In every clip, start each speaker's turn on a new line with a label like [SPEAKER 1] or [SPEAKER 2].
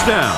[SPEAKER 1] touchdown.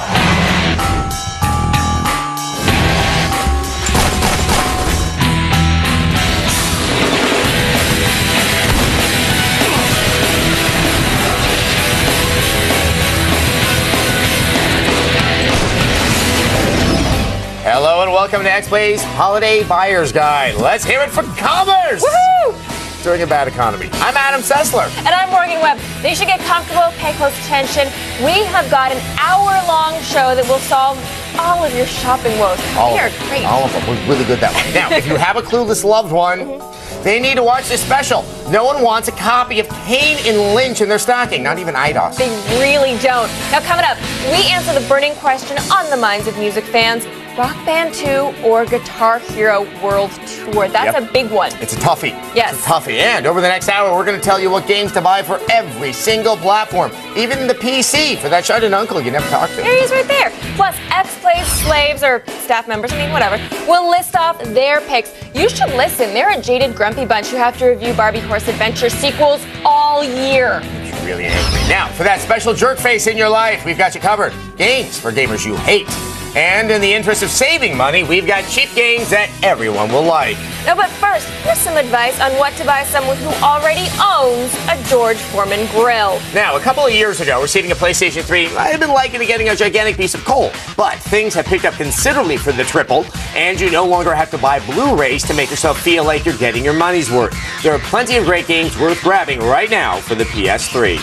[SPEAKER 2] Hello and welcome to X-Play's Holiday Buyer's Guide. Let's hear it for commerce!
[SPEAKER 3] Woohoo!
[SPEAKER 2] During a bad economy. I'm Adam Sessler.
[SPEAKER 3] And I'm Morgan Webb. They should get comfortable, pay close attention. We have got an hour-long show that will solve all of your shopping woes. They are great.
[SPEAKER 2] All of them. We're really good that way. Now, if you have a clueless loved one, they need to watch this special. No one wants a copy of Kane and Lynch in their stocking, not even IDOS.
[SPEAKER 3] They really don't. Now, coming up, we answer the burning question on the minds of music fans. Rock Band 2 or Guitar Hero World Tour? That's a big one.
[SPEAKER 2] It's a toughie.
[SPEAKER 3] Yes.
[SPEAKER 2] It's a toughie. And over the next hour, we're going to tell you what games to buy for every single platform, even the PC for that shut-in uncle you never talked to.
[SPEAKER 3] There he is right there. Plus, X-Play's slaves or staff members, whatever, will list off their picks. You should listen. They're a jaded, grumpy bunch who have to review Barbie Horse Adventure sequels all year.
[SPEAKER 2] You're really angry. Now, for that special jerk face in your life, we've got you covered. Games for gamers you hate. And in the interest of saving money, we've got cheap games that everyone will like.
[SPEAKER 3] No, but first, here's some advice on what to buy someone who already owns a George Foreman grill.
[SPEAKER 2] Now, a couple of years ago, receiving a PlayStation 3, I had been liking to getting a gigantic piece of coal. But things have picked up considerably for the triple, and you no longer have to buy Blu-rays to make yourself feel like you're getting your money's worth. There are plenty of great games worth grabbing right now for the PS3.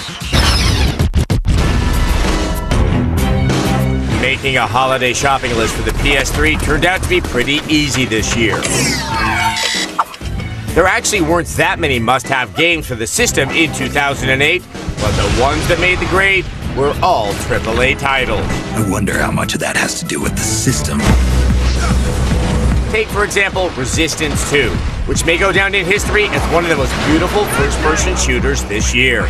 [SPEAKER 2] Making a holiday shopping list for the PS3 turned out to be pretty easy this year. There actually weren't that many must-have games for the system in 2008, but the ones that made the grade were all AAA titles.
[SPEAKER 4] I wonder how much of that has to do with the system.
[SPEAKER 2] Take, for example, Resistance 2, which may go down in history as one of the most beautiful first-person shooters this year.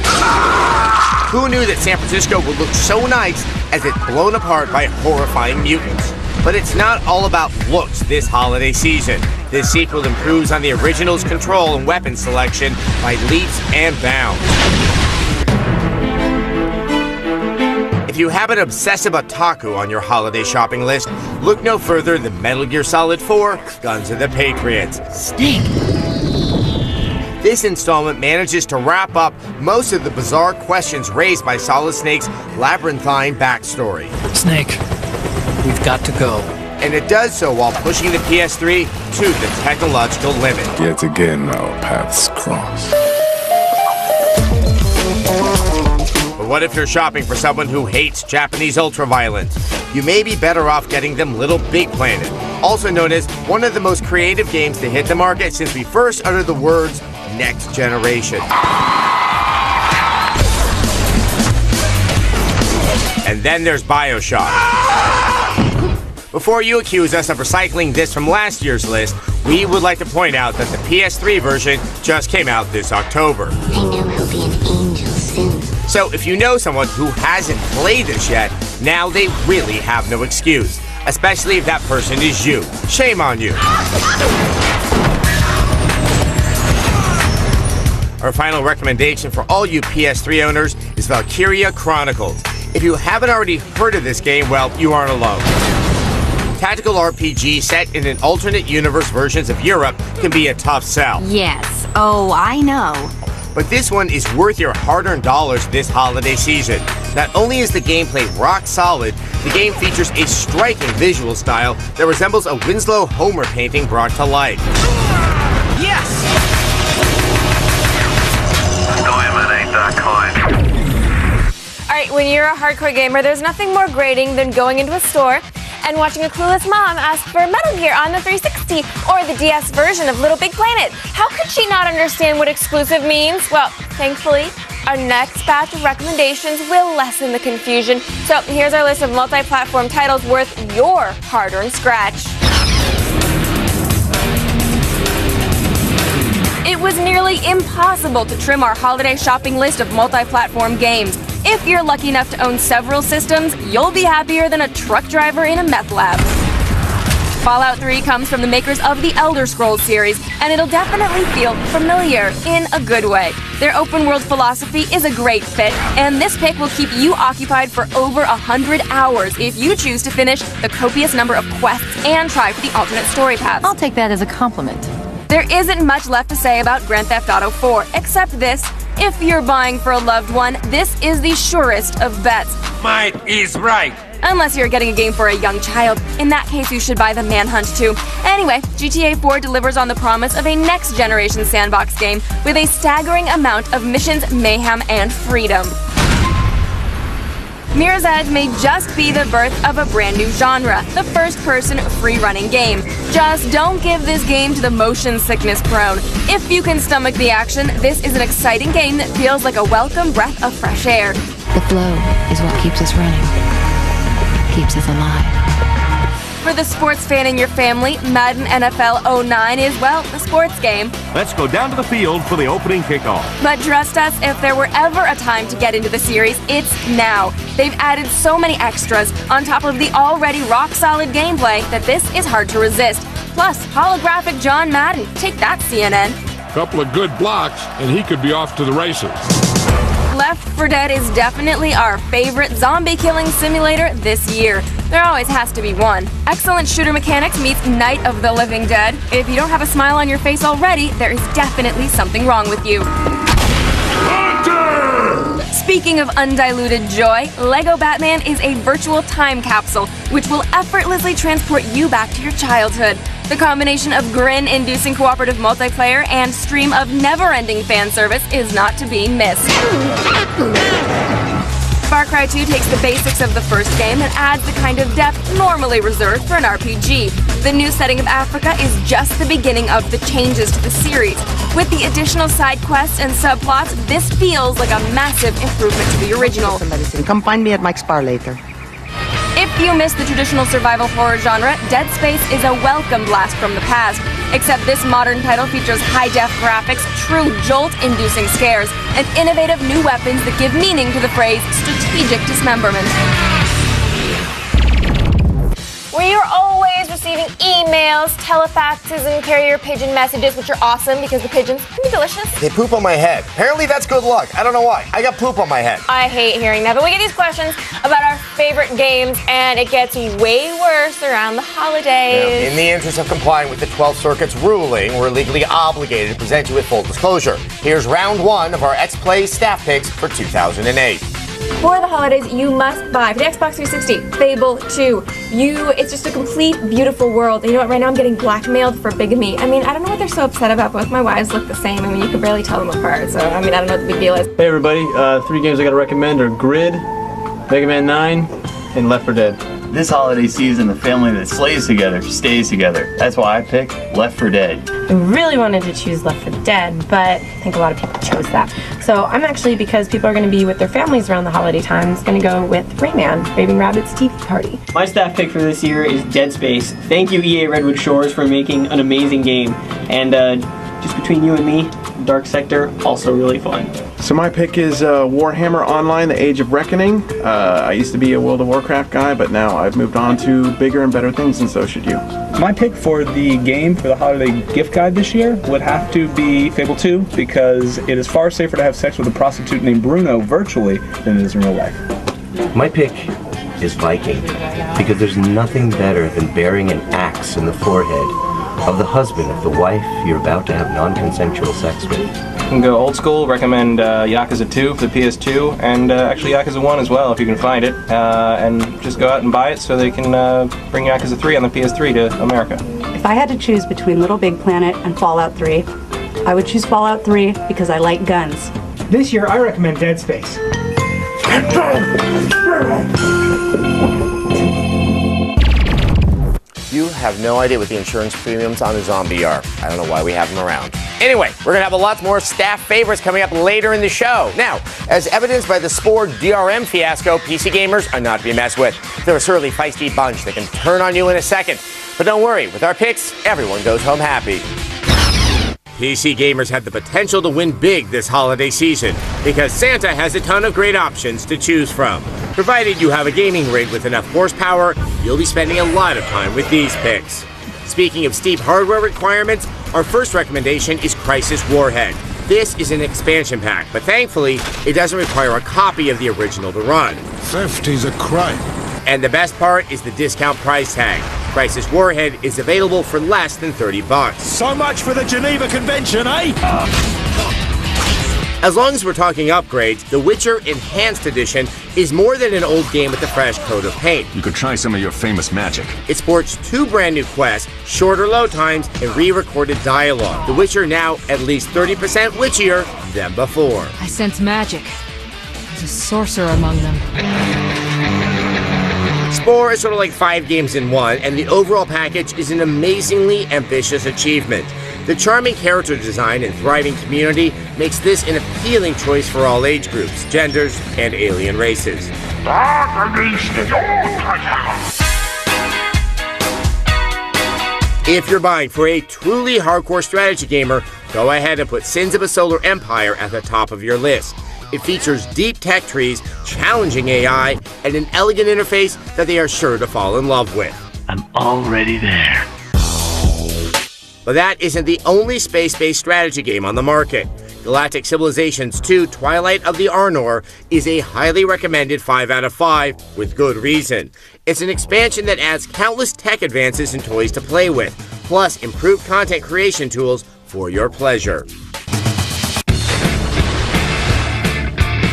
[SPEAKER 2] Who knew that San Francisco would look so nice as it's blown apart by horrifying mutants? But it's not all about looks this holiday season. This sequel improves on the original's control and weapon selection by leaps and bounds. If you have an obsessive otaku on your holiday shopping list, look no further than Metal Gear Solid 4, Guns of the Patriots.
[SPEAKER 5] Snake!
[SPEAKER 2] This installment manages to wrap up most of the bizarre questions raised by Solid Snake's labyrinthine backstory.
[SPEAKER 5] Snake, we've got to go.
[SPEAKER 2] And it does so while pushing the PS3 to the technological limit.
[SPEAKER 6] Yet again, our paths cross.
[SPEAKER 2] But what if you're shopping for someone who hates Japanese ultraviolence? You may be better off getting them Little Big Planet, also known as one of the most creative games to hit the market since we first uttered the words Next Generation. And then there's BioShock. Before you accuse us of recycling this from last year's list, we would like to point out that the PS3 version just came out this October.
[SPEAKER 7] I know he'll be an angel soon.
[SPEAKER 2] So if you know someone who hasn't played this yet, now they really have no excuse. Especially if that person is you. Shame on you. Our final recommendation for all you PS3 owners is Valkyria Chronicles. If you haven't already heard of this game, well, you aren't alone. Tactical RPG set in an alternate universe versions of Europe can be a tough sell.
[SPEAKER 8] Yes. Oh, I know.
[SPEAKER 2] But this one is worth your hard-earned dollars this holiday season. Not only is the gameplay rock solid, the game features a striking visual style that resembles a Winslow Homer painting brought to life.
[SPEAKER 9] Yes!
[SPEAKER 10] Diamond ain't that kind.
[SPEAKER 3] Alright, when you're a hardcore gamer, there's nothing more grating than going into a store and watching a clueless mom ask for Metal Gear on the 360 or the DS version of Little Big Planet. How could she not understand what exclusive means? Well, thankfully, our next batch of recommendations will lessen the confusion. So here's our list of multi-platform titles worth your hard-earned scratch. It was nearly impossible to trim our holiday shopping list of multi-platform games. If you're lucky enough to own several systems, you'll be happier than a truck driver in a meth lab.
[SPEAKER 1] Fallout 3 comes from the makers of the Elder Scrolls series, and it'll definitely feel familiar in a good way. Their open-world philosophy is a great fit, and this pick will keep you occupied for over 100 hours if you choose to finish the copious number of quests and try for the alternate story paths.
[SPEAKER 8] I'll take that as a compliment.
[SPEAKER 1] There isn't much left to say about Grand Theft Auto 4, except this. If you're buying for a loved one, this is the surest of bets.
[SPEAKER 10] Might is right.
[SPEAKER 1] Unless you're getting a game for a young child. In that case, you should buy the Manhunt 2. Anyway, GTA 4 delivers on the promise of a next-generation sandbox game with a staggering amount of missions, mayhem, and freedom. Mirror's Edge may just be the birth of a brand new genre, the first-person free-running game. Just don't give this game to the motion sickness prone. If you can stomach the action, this is an exciting game that feels like a welcome breath of fresh air.
[SPEAKER 7] The flow is what keeps us running, keeps us alive.
[SPEAKER 1] For the sports fan in your family, Madden NFL 09 is, well, the sports game.
[SPEAKER 11] Let's go down to the field for the opening kickoff.
[SPEAKER 1] But trust us, if there were ever a time to get into the series, it's now. They've added so many extras on top of the already rock-solid gameplay that this is hard to resist. Plus, holographic John Madden. Take that, CNN.
[SPEAKER 6] Couple of good blocks, and he could be off to the races.
[SPEAKER 1] Left 4 Dead is definitely our favorite zombie-killing simulator this year. There always has to be one. Excellent shooter mechanics meets Night of the Living Dead. If you don't have a smile on your face already, there is definitely something wrong with you. Speaking of undiluted joy, LEGO Batman is a virtual time capsule which will effortlessly transport you back to your childhood. The combination of grin-inducing cooperative multiplayer and stream of never-ending fan service is not to be missed. Far Cry 2 takes the basics of the first game and adds the kind of depth normally reserved for an RPG. The new setting of Africa is just the beginning of the changes to the series. With the additional side quests and subplots, this feels like a massive improvement to the original.
[SPEAKER 12] Come find me at Mike's Bar later.
[SPEAKER 1] If you miss the traditional survival horror genre, Dead Space is a welcome blast from the past. Except this modern title features high-def graphics, true jolt-inducing scares, and innovative new weapons that give meaning to the phrase strategic dismemberment.
[SPEAKER 3] We are always receiving emails, telefaxes, and carrier pigeon messages, which are awesome because the pigeons can be delicious.
[SPEAKER 2] They poop on my head. Apparently that's good luck. I don't know why. I got poop on my head.
[SPEAKER 3] I hate hearing that, but we get these questions about our favorite games, and it gets way worse around the holidays.
[SPEAKER 2] Now, in the interest of complying with the 12th Circuit's ruling, we're legally obligated to present you with full disclosure. Here's round one of our X-Play staff picks for 2008.
[SPEAKER 3] For the holidays, you must buy for the Xbox 360, Fable 2. It's just a complete, beautiful world. And you know what? Right now I'm getting blackmailed for bigamy. I mean, I don't know what they're so upset about. Both my wives look the same. I mean, you can barely tell them apart. So, I mean, I don't know what the big deal is.
[SPEAKER 13] Hey everybody, 3 games I gotta recommend are Grid, Mega Man 9, and Left 4 Dead.
[SPEAKER 14] This holiday season, the family that slays together stays together. That's why I pick Left 4 Dead.
[SPEAKER 15] I really wanted to choose Left 4 Dead, but I think a lot of people chose that. So I'm actually, because people are going to be with their families around the holiday times, going to go with Rayman, Raving Rabbit's TV Party.
[SPEAKER 16] My staff pick for this year is Dead Space. Thank you EA Redwood Shores for making an amazing game. And just between you and me, Dark Sector, also really fun.
[SPEAKER 17] So my pick is Warhammer Online, The Age of Reckoning. I used to be a World of Warcraft guy, but now I've moved on to bigger and better things, and so should you.
[SPEAKER 18] My pick for the game for the holiday gift guide this year would have to be Fable 2, because it is far safer to have sex with a prostitute named Bruno virtually than it is in real life.
[SPEAKER 19] My pick is Viking, because there's nothing better than bearing an axe in the forehead of the husband of the wife you're about to have non-consensual sex with.
[SPEAKER 13] You can go old school, recommend Yakuza 2 for the PS2, and actually Yakuza 1 as well if you can find it, and just go out and buy it so they can bring Yakuza 3 on the PS3 to America.
[SPEAKER 20] If I had to choose between Little Big Planet and Fallout 3, I would choose Fallout 3 because I like guns.
[SPEAKER 9] This year I recommend Dead Space.
[SPEAKER 2] You have no idea what the insurance premiums on a zombie are. I don't know why we have them around. Anyway, we're going to have a lot more staff favorites coming up later in the show. Now, as evidenced by the Spore DRM fiasco, PC gamers are not to be messed with. They're a surly, feisty bunch that can turn on you in a second. But don't worry, with our picks, everyone goes home happy. PC gamers have the potential to win big this holiday season because Santa has a ton of great options to choose from. Provided you have a gaming rig with enough horsepower, you'll be spending a lot of time with these picks. Speaking of steep hardware requirements, our first recommendation is Crisis Warhead. This is an expansion pack, but thankfully, it doesn't require a copy of the original to run.
[SPEAKER 6] Theft is a crime.
[SPEAKER 2] And the best part is the discount price tag. Crisis Warhead is available for less than $30.
[SPEAKER 21] So much for the Geneva Convention, eh?
[SPEAKER 2] As long as we're talking upgrades, The Witcher Enhanced Edition is more than an old game with a fresh coat of paint.
[SPEAKER 22] You could try some of your famous magic.
[SPEAKER 2] It sports 2 brand new quests, shorter load times, and re-recorded dialogue. The Witcher now at least 30% witchier than before.
[SPEAKER 7] I sense magic. There's a sorcerer among them.
[SPEAKER 2] Spore is sort of like 5 games in one, and the overall package is an amazingly ambitious achievement. The charming character design and thriving community makes this an appealing choice for all age groups, genders, and alien races. If you're buying for a truly hardcore strategy gamer, go ahead and put Sins of a Solar Empire at the top of your list. It features deep tech trees, challenging AI, and an elegant interface that they are sure to fall in love with.
[SPEAKER 10] I'm already there.
[SPEAKER 2] But that isn't the only space-based strategy game on the market. Galactic Civilizations 2 Twilight of the Arnor is a highly recommended 5 out of 5 with good reason. It's an expansion that adds countless tech advances and toys to play with, plus improved content creation tools for your pleasure.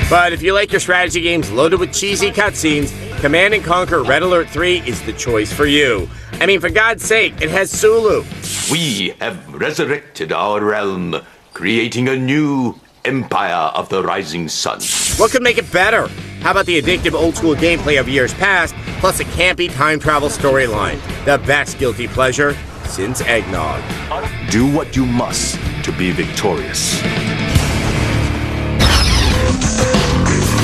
[SPEAKER 2] But if you like your strategy games loaded with cheesy cutscenes, Command & Conquer Red Alert 3 is the choice for you. I mean, for God's sake, it has Sulu.
[SPEAKER 23] We have resurrected our realm, creating a new empire of the rising sun.
[SPEAKER 2] What could make it better? How about the addictive old-school gameplay of years past, plus a campy time travel storyline? The best guilty pleasure since Eggnog.
[SPEAKER 23] Do what you must to be victorious.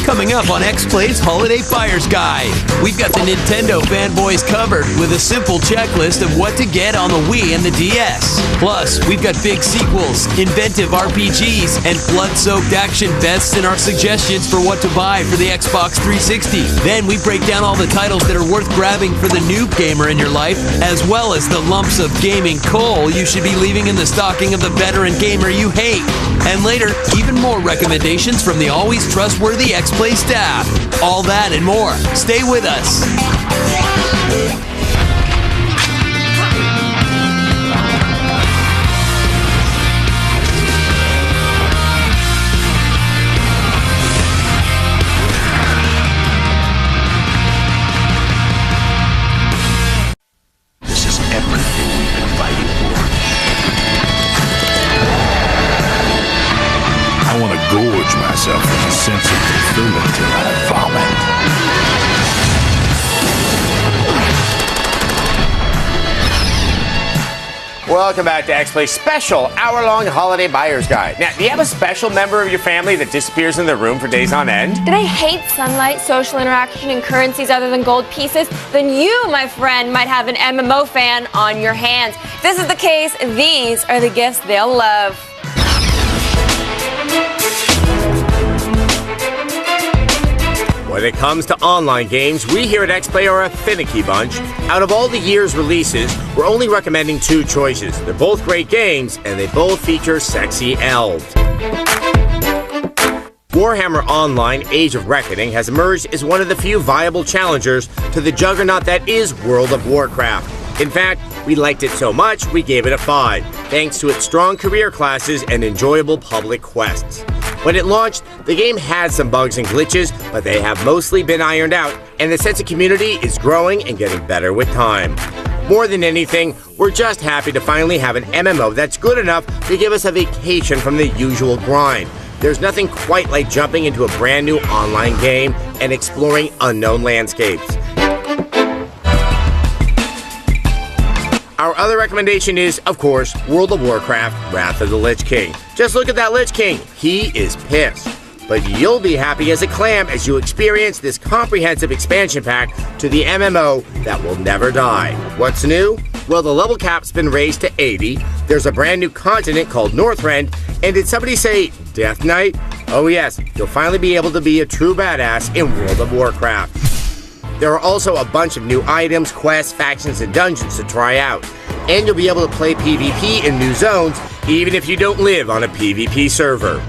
[SPEAKER 24] Coming up on X-Play's Holiday Buyer's Guide, we've got the Nintendo fanboys covered with a simple checklist of what to get on the Wii and the DS. Plus, we've got big sequels, inventive RPGs, and blood-soaked action fests in our suggestions for what to buy for the Xbox 360. Then we break down all the titles that are worth grabbing for the noob gamer in your life, as well as the lumps of gaming coal you should be leaving in the stocking of the veteran gamer you hate. And later, even more recommendations from the always trustworthy X-Play staff. All that and more. Stay with us.
[SPEAKER 23] This is everything we've been fighting for.
[SPEAKER 6] I want to gorge myself with a sense of fulfillment till I vomit.
[SPEAKER 2] Welcome back to X-Play's special hour-long holiday buyer's guide. Now, do you have a special member of your family that disappears in their room for days on end?
[SPEAKER 3] Did I hate sunlight, social interaction, and currencies other than gold pieces? Then you, my friend, might have an MMO fan on your hands. If this is the case, these are the gifts they'll love.
[SPEAKER 2] When it comes to online games, we here at X-Play are a finicky bunch. Out of all the year's releases, we're only recommending 2 choices. They're both great games, and they both feature sexy elves. Warhammer Online: Age of Reckoning has emerged as one of the few viable challengers to the juggernaut that is World of Warcraft. In fact, we liked it so much, we gave it a 5, thanks to its strong career classes and enjoyable public quests. When it launched, the game had some bugs and glitches, but they have mostly been ironed out, and the sense of community is growing and getting better with time. More than anything, we're just happy to finally have an MMO that's good enough to give us a vacation from the usual grind. There's nothing quite like jumping into a brand new online game and exploring unknown landscapes. Our other recommendation is, of course, World of Warcraft: Wrath of the Lich King. Just look at that Lich King. He is pissed. But you'll be happy as a clam as you experience this comprehensive expansion pack to the MMO that will never die. What's new? Well, the level cap's been raised to 80, there's a brand new continent called Northrend, and did somebody say Death Knight? Oh yes, you'll finally be able to be a true badass in World of Warcraft. There are also a bunch of new items, quests, factions, and dungeons to try out. and you'll be able to play PvP in new zones, even if you don't live on a PvP server.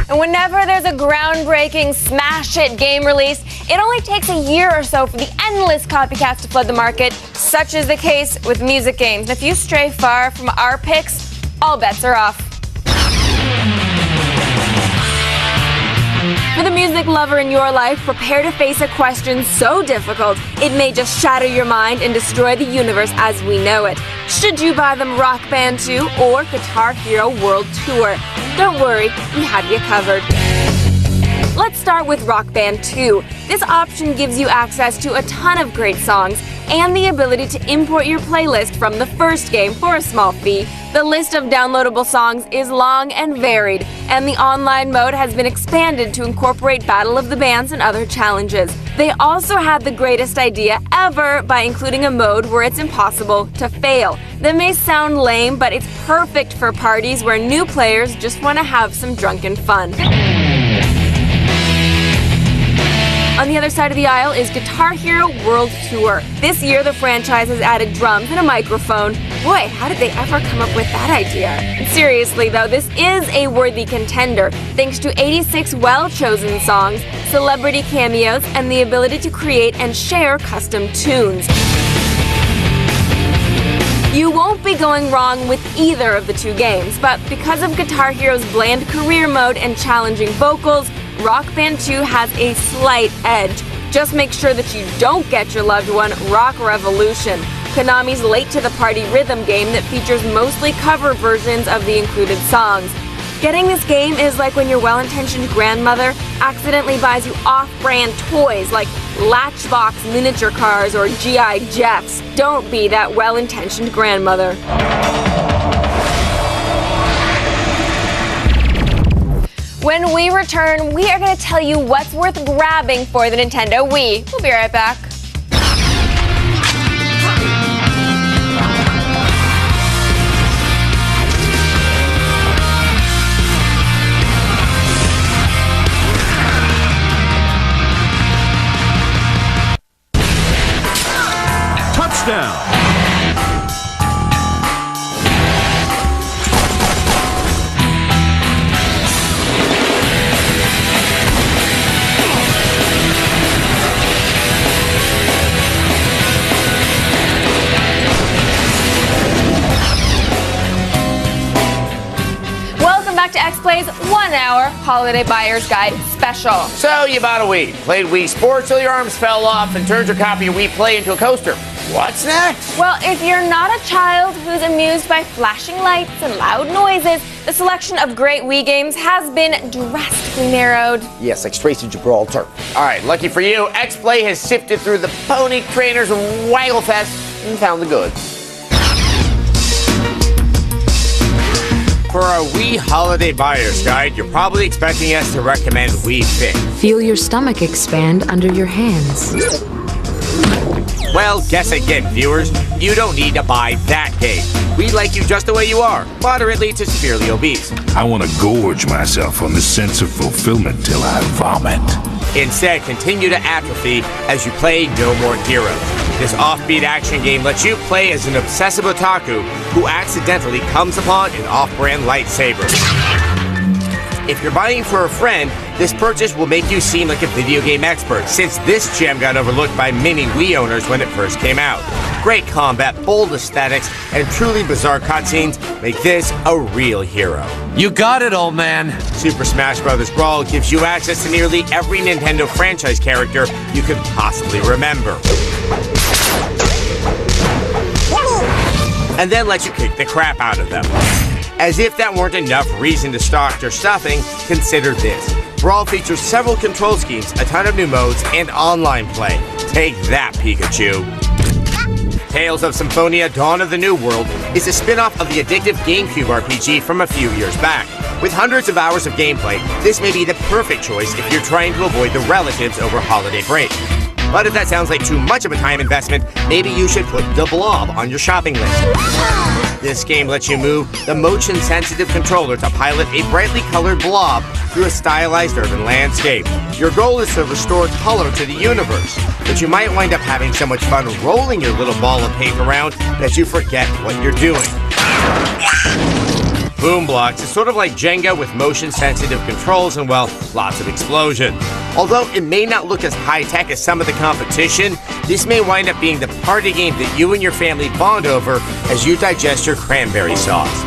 [SPEAKER 3] And whenever there's a groundbreaking smash-hit game release, it only takes a year or so for the endless copycats to flood the market. Such is the case with music games. If you stray far from our picks, all bets are off. For the music lover in your life, prepare to face a question so difficult it may just shatter your mind and destroy the universe as we know it. Should you buy them Rock Band 2 or Guitar Hero World Tour? Don't worry, we have you covered. Let's start with Rock Band 2. This option gives you access to a ton of great songs and the ability to import your playlist from the first game for a small fee. The list of downloadable songs is long and varied, and the online mode has been expanded to incorporate Battle of the Bands and other challenges. They also had the greatest idea ever by including a mode where it's impossible to fail. That may sound lame, but it's perfect for parties where new players just want to have some drunken fun. On the other side of the aisle is Guitar Hero World Tour. This year, the franchise has added drums and a microphone. Boy, how did they ever come up with that idea? Seriously, though, this is a worthy contender, thanks to 86 well-chosen songs, celebrity cameos, and the ability to create and share custom tunes. You won't be going wrong with either of the two games, but because of Guitar Hero's bland career mode and challenging vocals, Rock Band 2 has a slight edge. Just make sure that you don't get your loved one Rock Revolution, Konami's late-to-the-party rhythm game that features mostly cover versions of the included songs. Getting this game is like when your well-intentioned grandmother accidentally buys you off-brand toys like Latchbox miniature cars or G.I. Jeffs. Don't be that well-intentioned grandmother. When we return, we are going to tell you what's worth grabbing for the Nintendo Wii. We'll be right back.
[SPEAKER 21] Touchdown!
[SPEAKER 3] To X-Play's 1-hour Holiday Buyer's Guide special.
[SPEAKER 2] So you bought a Wii, played Wii Sports till your arms fell off and turned your copy of Wii Play into a coaster. What's next?
[SPEAKER 3] Well, if you're not a child who's amused by flashing lights and loud noises, the selection of great Wii games has been drastically narrowed.
[SPEAKER 2] Yes, like straight to Gibraltar. All right, lucky for you, X-Play has sifted through the pony trainers of Wagglefest and found the goods. For our Wii Holiday Buyer's Guide, you're probably expecting us to recommend Wii Fit.
[SPEAKER 7] Feel your stomach expand under your hands.
[SPEAKER 2] Well, guess again, viewers. You don't need to buy that game. We like you just the way you are, moderately to severely obese.
[SPEAKER 6] I want to gorge myself on the sense of fulfillment till I vomit.
[SPEAKER 2] Instead, continue to atrophy as you play No More Heroes. This offbeat action game lets you play as an obsessive otaku who accidentally comes upon an off-brand lightsaber. If you're buying for a friend, this purchase will make you seem like a video game expert, since this gem got overlooked by many Wii owners when it first came out. Great combat, bold aesthetics, and truly bizarre cutscenes make this a real hero.
[SPEAKER 24] You got it, old man.
[SPEAKER 2] Super Smash Bros. Brawl gives you access to nearly every Nintendo franchise character you could possibly remember. And then lets you kick the crap out of them. As if that weren't enough reason to stock your stuffing, consider this. Brawl features several control schemes, a ton of new modes, and online play. Take that, Pikachu. Tales of Symphonia Dawn of the New World is a spin-off of the addictive GameCube RPG from a few years back. With hundreds of hours of gameplay, this may be the perfect choice if you're trying to avoid the relatives over holiday break. But if that sounds like too much of a time investment, maybe you should put The Blob on your shopping list. This game lets you move the motion-sensitive controller to pilot a brightly colored blob through a stylized urban landscape. Your goal is to restore color to the universe, but you might wind up having so much fun rolling your little ball of paint around that you forget what you're doing. Boom Blocks is sort of like Jenga with motion-sensitive controls and, well, lots of explosion. Although it may not look as high-tech as some of the competition, this may wind up being the party game that you and your family bond over as you digest your cranberry sauce.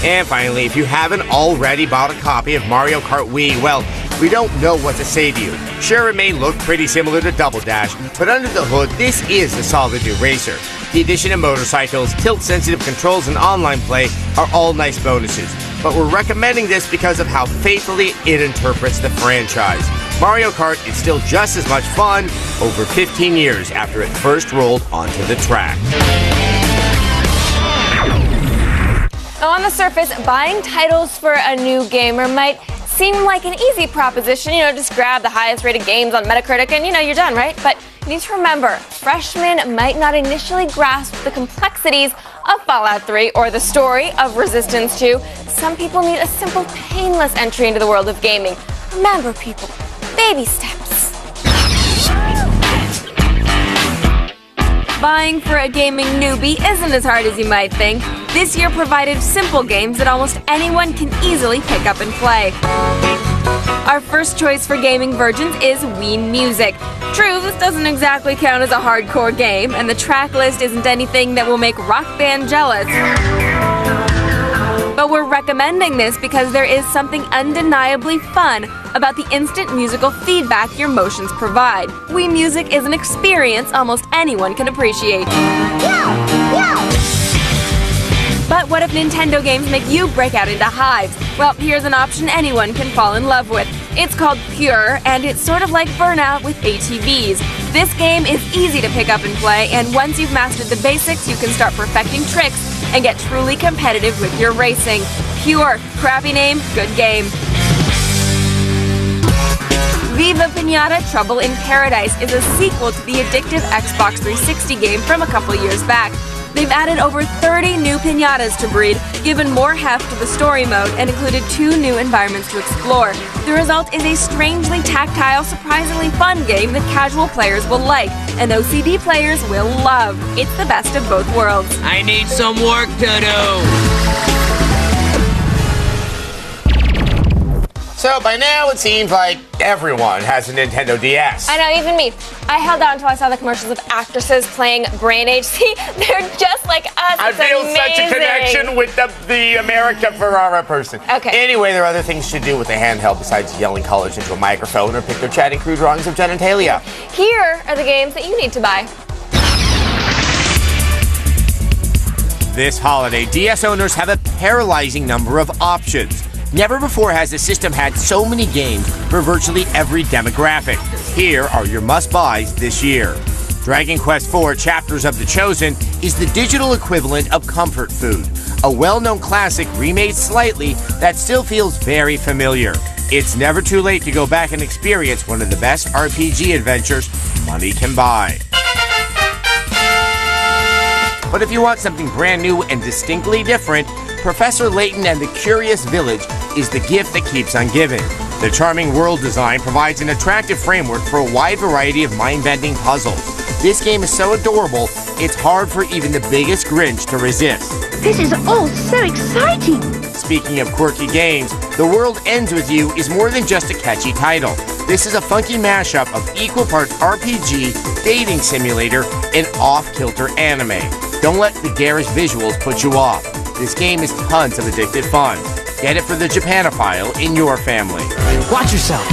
[SPEAKER 2] And finally, if you haven't already bought a copy of Mario Kart Wii, well, we don't know what to say to you. Sure, it may look pretty similar to Double Dash, but under the hood, this is a solid new racer. The addition of motorcycles, tilt-sensitive controls, and online play are all nice bonuses, but we're recommending this because of how faithfully it interprets the franchise. Mario Kart is still just as much fun over 15 years after it first rolled onto the track.
[SPEAKER 3] Now, on the surface, buying titles for a new gamer might seem like an easy proposition. Just grab the highest rated games on Metacritic and, you're done, right? But you need to remember, freshmen might not initially grasp the complexities of Fallout 3 or the story of Resistance 2. Some people need a simple, painless entry into the world of gaming. Remember, people, baby steps.
[SPEAKER 1] Buying for a gaming newbie isn't as hard as you might think. This year provided simple games that almost anyone can easily pick up and play. Our first choice for gaming virgins is Wii Music. True, this doesn't exactly count as a hardcore game, and the track list isn't anything that will make Rock Band jealous. But we're recommending this because there is something undeniably fun about the instant musical feedback your motions provide. Wii Music is an experience almost anyone can appreciate. But what if Nintendo games make you break out into hives? Well, here's an option anyone can fall in love with. It's called Pure, and it's sort of like Burnout with ATVs. This game is easy to pick up and play, and once you've mastered the basics, you can start perfecting tricks and get truly competitive with your racing. Pure, crappy name, good game. Viva Pinata Trouble in Paradise is a sequel to the addictive Xbox 360 game from a couple years back. They've added over 30 new pinatas to breed, given more heft to the story mode, and included 2 new environments to explore. The result is a strangely tactile, surprisingly fun game that casual players will like, and OCD players will love. It's the best of both worlds.
[SPEAKER 24] I need some work to do.
[SPEAKER 2] So by now it seems like everyone has a Nintendo DS.
[SPEAKER 3] I know, even me. I held out until I saw the commercials of actresses playing Brain Age. See, they're just like us.
[SPEAKER 2] I feel such a connection with the America Ferrara person.
[SPEAKER 3] Okay.
[SPEAKER 2] Anyway, there are other things to do with the handheld besides yelling colors into a microphone or pick their chatting crew drawings of genitalia.
[SPEAKER 3] Here are the games that you need to buy.
[SPEAKER 2] This holiday, DS owners have a paralyzing number of options. Never before has the system had so many games for virtually every demographic. Here are your must-buys this year. Dragon Quest IV Chapters of the Chosen is the digital equivalent of comfort food, a well-known classic remade slightly that still feels very familiar. It's never too late to go back and experience one of the best RPG adventures money can buy. But if you want something brand new and distinctly different, Professor Layton and the Curious Village is the gift that keeps on giving. The charming world design provides an attractive framework for a wide variety of mind-bending puzzles. This game is so adorable, it's hard for even the biggest Grinch to resist.
[SPEAKER 4] This is all so exciting!
[SPEAKER 2] Speaking of quirky games, The World Ends With You is more than just a catchy title. This is a funky mashup of equal parts RPG, dating simulator, and off-kilter anime. Don't let the garish visuals put you off. This game is tons of addictive fun. Get it for the Japanophile in your family.
[SPEAKER 24] Watch yourself.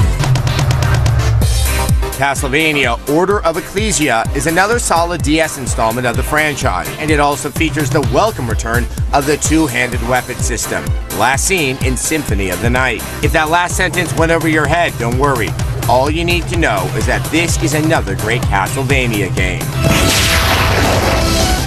[SPEAKER 2] Castlevania Order of Ecclesia is another solid DS installment of the franchise, and it also features the welcome return of the two-handed weapon system, last seen in Symphony of the Night. If that last sentence went over your head, don't worry. All you need to know is that this is another great Castlevania game.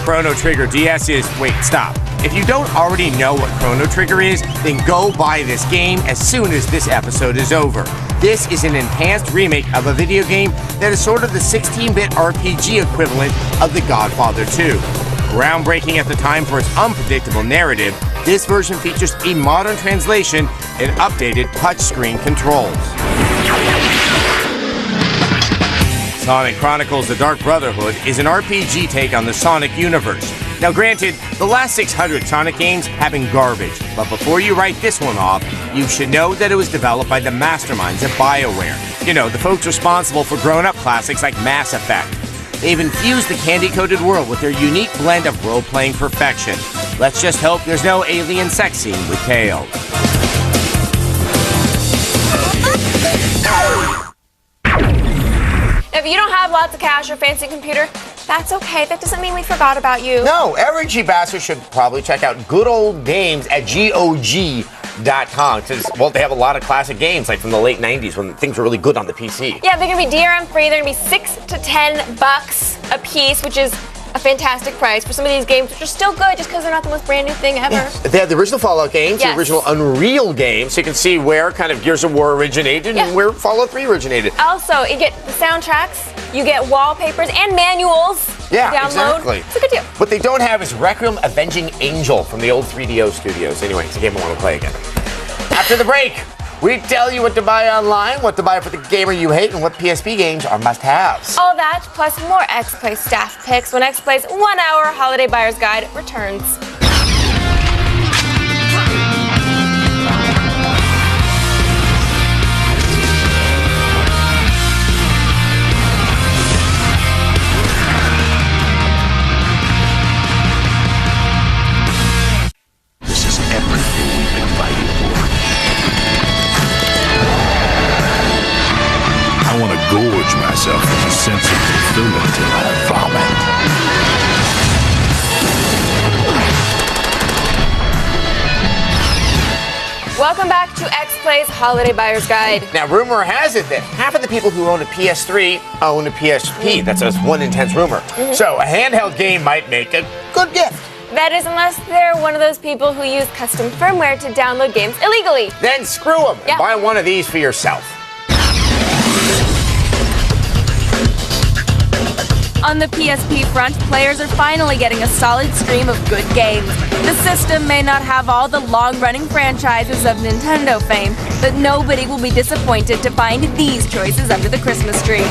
[SPEAKER 2] Chrono Trigger DS is... Wait, stop. If you don't already know what Chrono Trigger is, then go buy this game as soon as this episode is over. This is an enhanced remake of a video game that is sort of the 16-bit RPG equivalent of The Godfather 2. Groundbreaking at the time for its unpredictable narrative, this version features a modern translation and updated touchscreen controls. Sonic Chronicles: The Dark Brotherhood is an RPG take on the Sonic universe. Now granted, the last 600 Sonic games have been garbage, but before you write this one off, you should know that it was developed by the masterminds at BioWare. You know, the folks responsible for grown-up classics like Mass Effect. They've infused the candy-coated world with their unique blend of role-playing perfection. Let's just hope there's no alien sex scene with Tails.
[SPEAKER 3] If you don't have lots of cash or fancy computer, that's okay. That doesn't mean we forgot about you.
[SPEAKER 2] No, every cheap bastard should probably check out Good Old Games at GOG.com. Because, well, they have a lot of classic games, like from the late 90s when things were really good on the PC.
[SPEAKER 3] Yeah, they're going to be DRM free. They're going to be $6 to $10 a piece, which is a fantastic price for some of these games, which are still good just because they're not the most brand new thing ever.
[SPEAKER 2] Yes. They have the original Fallout games,
[SPEAKER 3] yes,
[SPEAKER 2] the original Unreal games, so you can see where kind of Gears of War originated and where Fallout 3 originated.
[SPEAKER 3] Also, you get the soundtracks, you get wallpapers and manuals to download.
[SPEAKER 2] Exactly.
[SPEAKER 3] It's a good deal.
[SPEAKER 2] What they don't have is Requiem Avenging Angel from the old 3DO studios. Anyway, it's a game I want to play again. After the break, we tell you what to buy online, what to buy for the gamer you hate, and what PSP games are must-haves.
[SPEAKER 3] All that, plus more X-Play staff picks when X-Play's 1 hour Holiday Buyer's Guide returns.
[SPEAKER 6] This is everything we've been fighting for. I want to gorge myself with a sense of fulfillment till I vomit.
[SPEAKER 3] Welcome back to X-Play's Holiday Buyer's Guide.
[SPEAKER 2] Now, rumor has it that half of the people who own a PS3 own a PSP. That's one intense rumor. So a handheld game might make a good gift.
[SPEAKER 3] That is, unless they're one of those people who use custom firmware to download games illegally.
[SPEAKER 2] Then screw them.
[SPEAKER 3] Yeah.
[SPEAKER 2] Buy one of these for yourself.
[SPEAKER 1] On the PSP front, players are finally getting a solid stream of good games. The system may not have all the long-running franchises of Nintendo fame, but nobody will be disappointed to find these choices under the Christmas tree.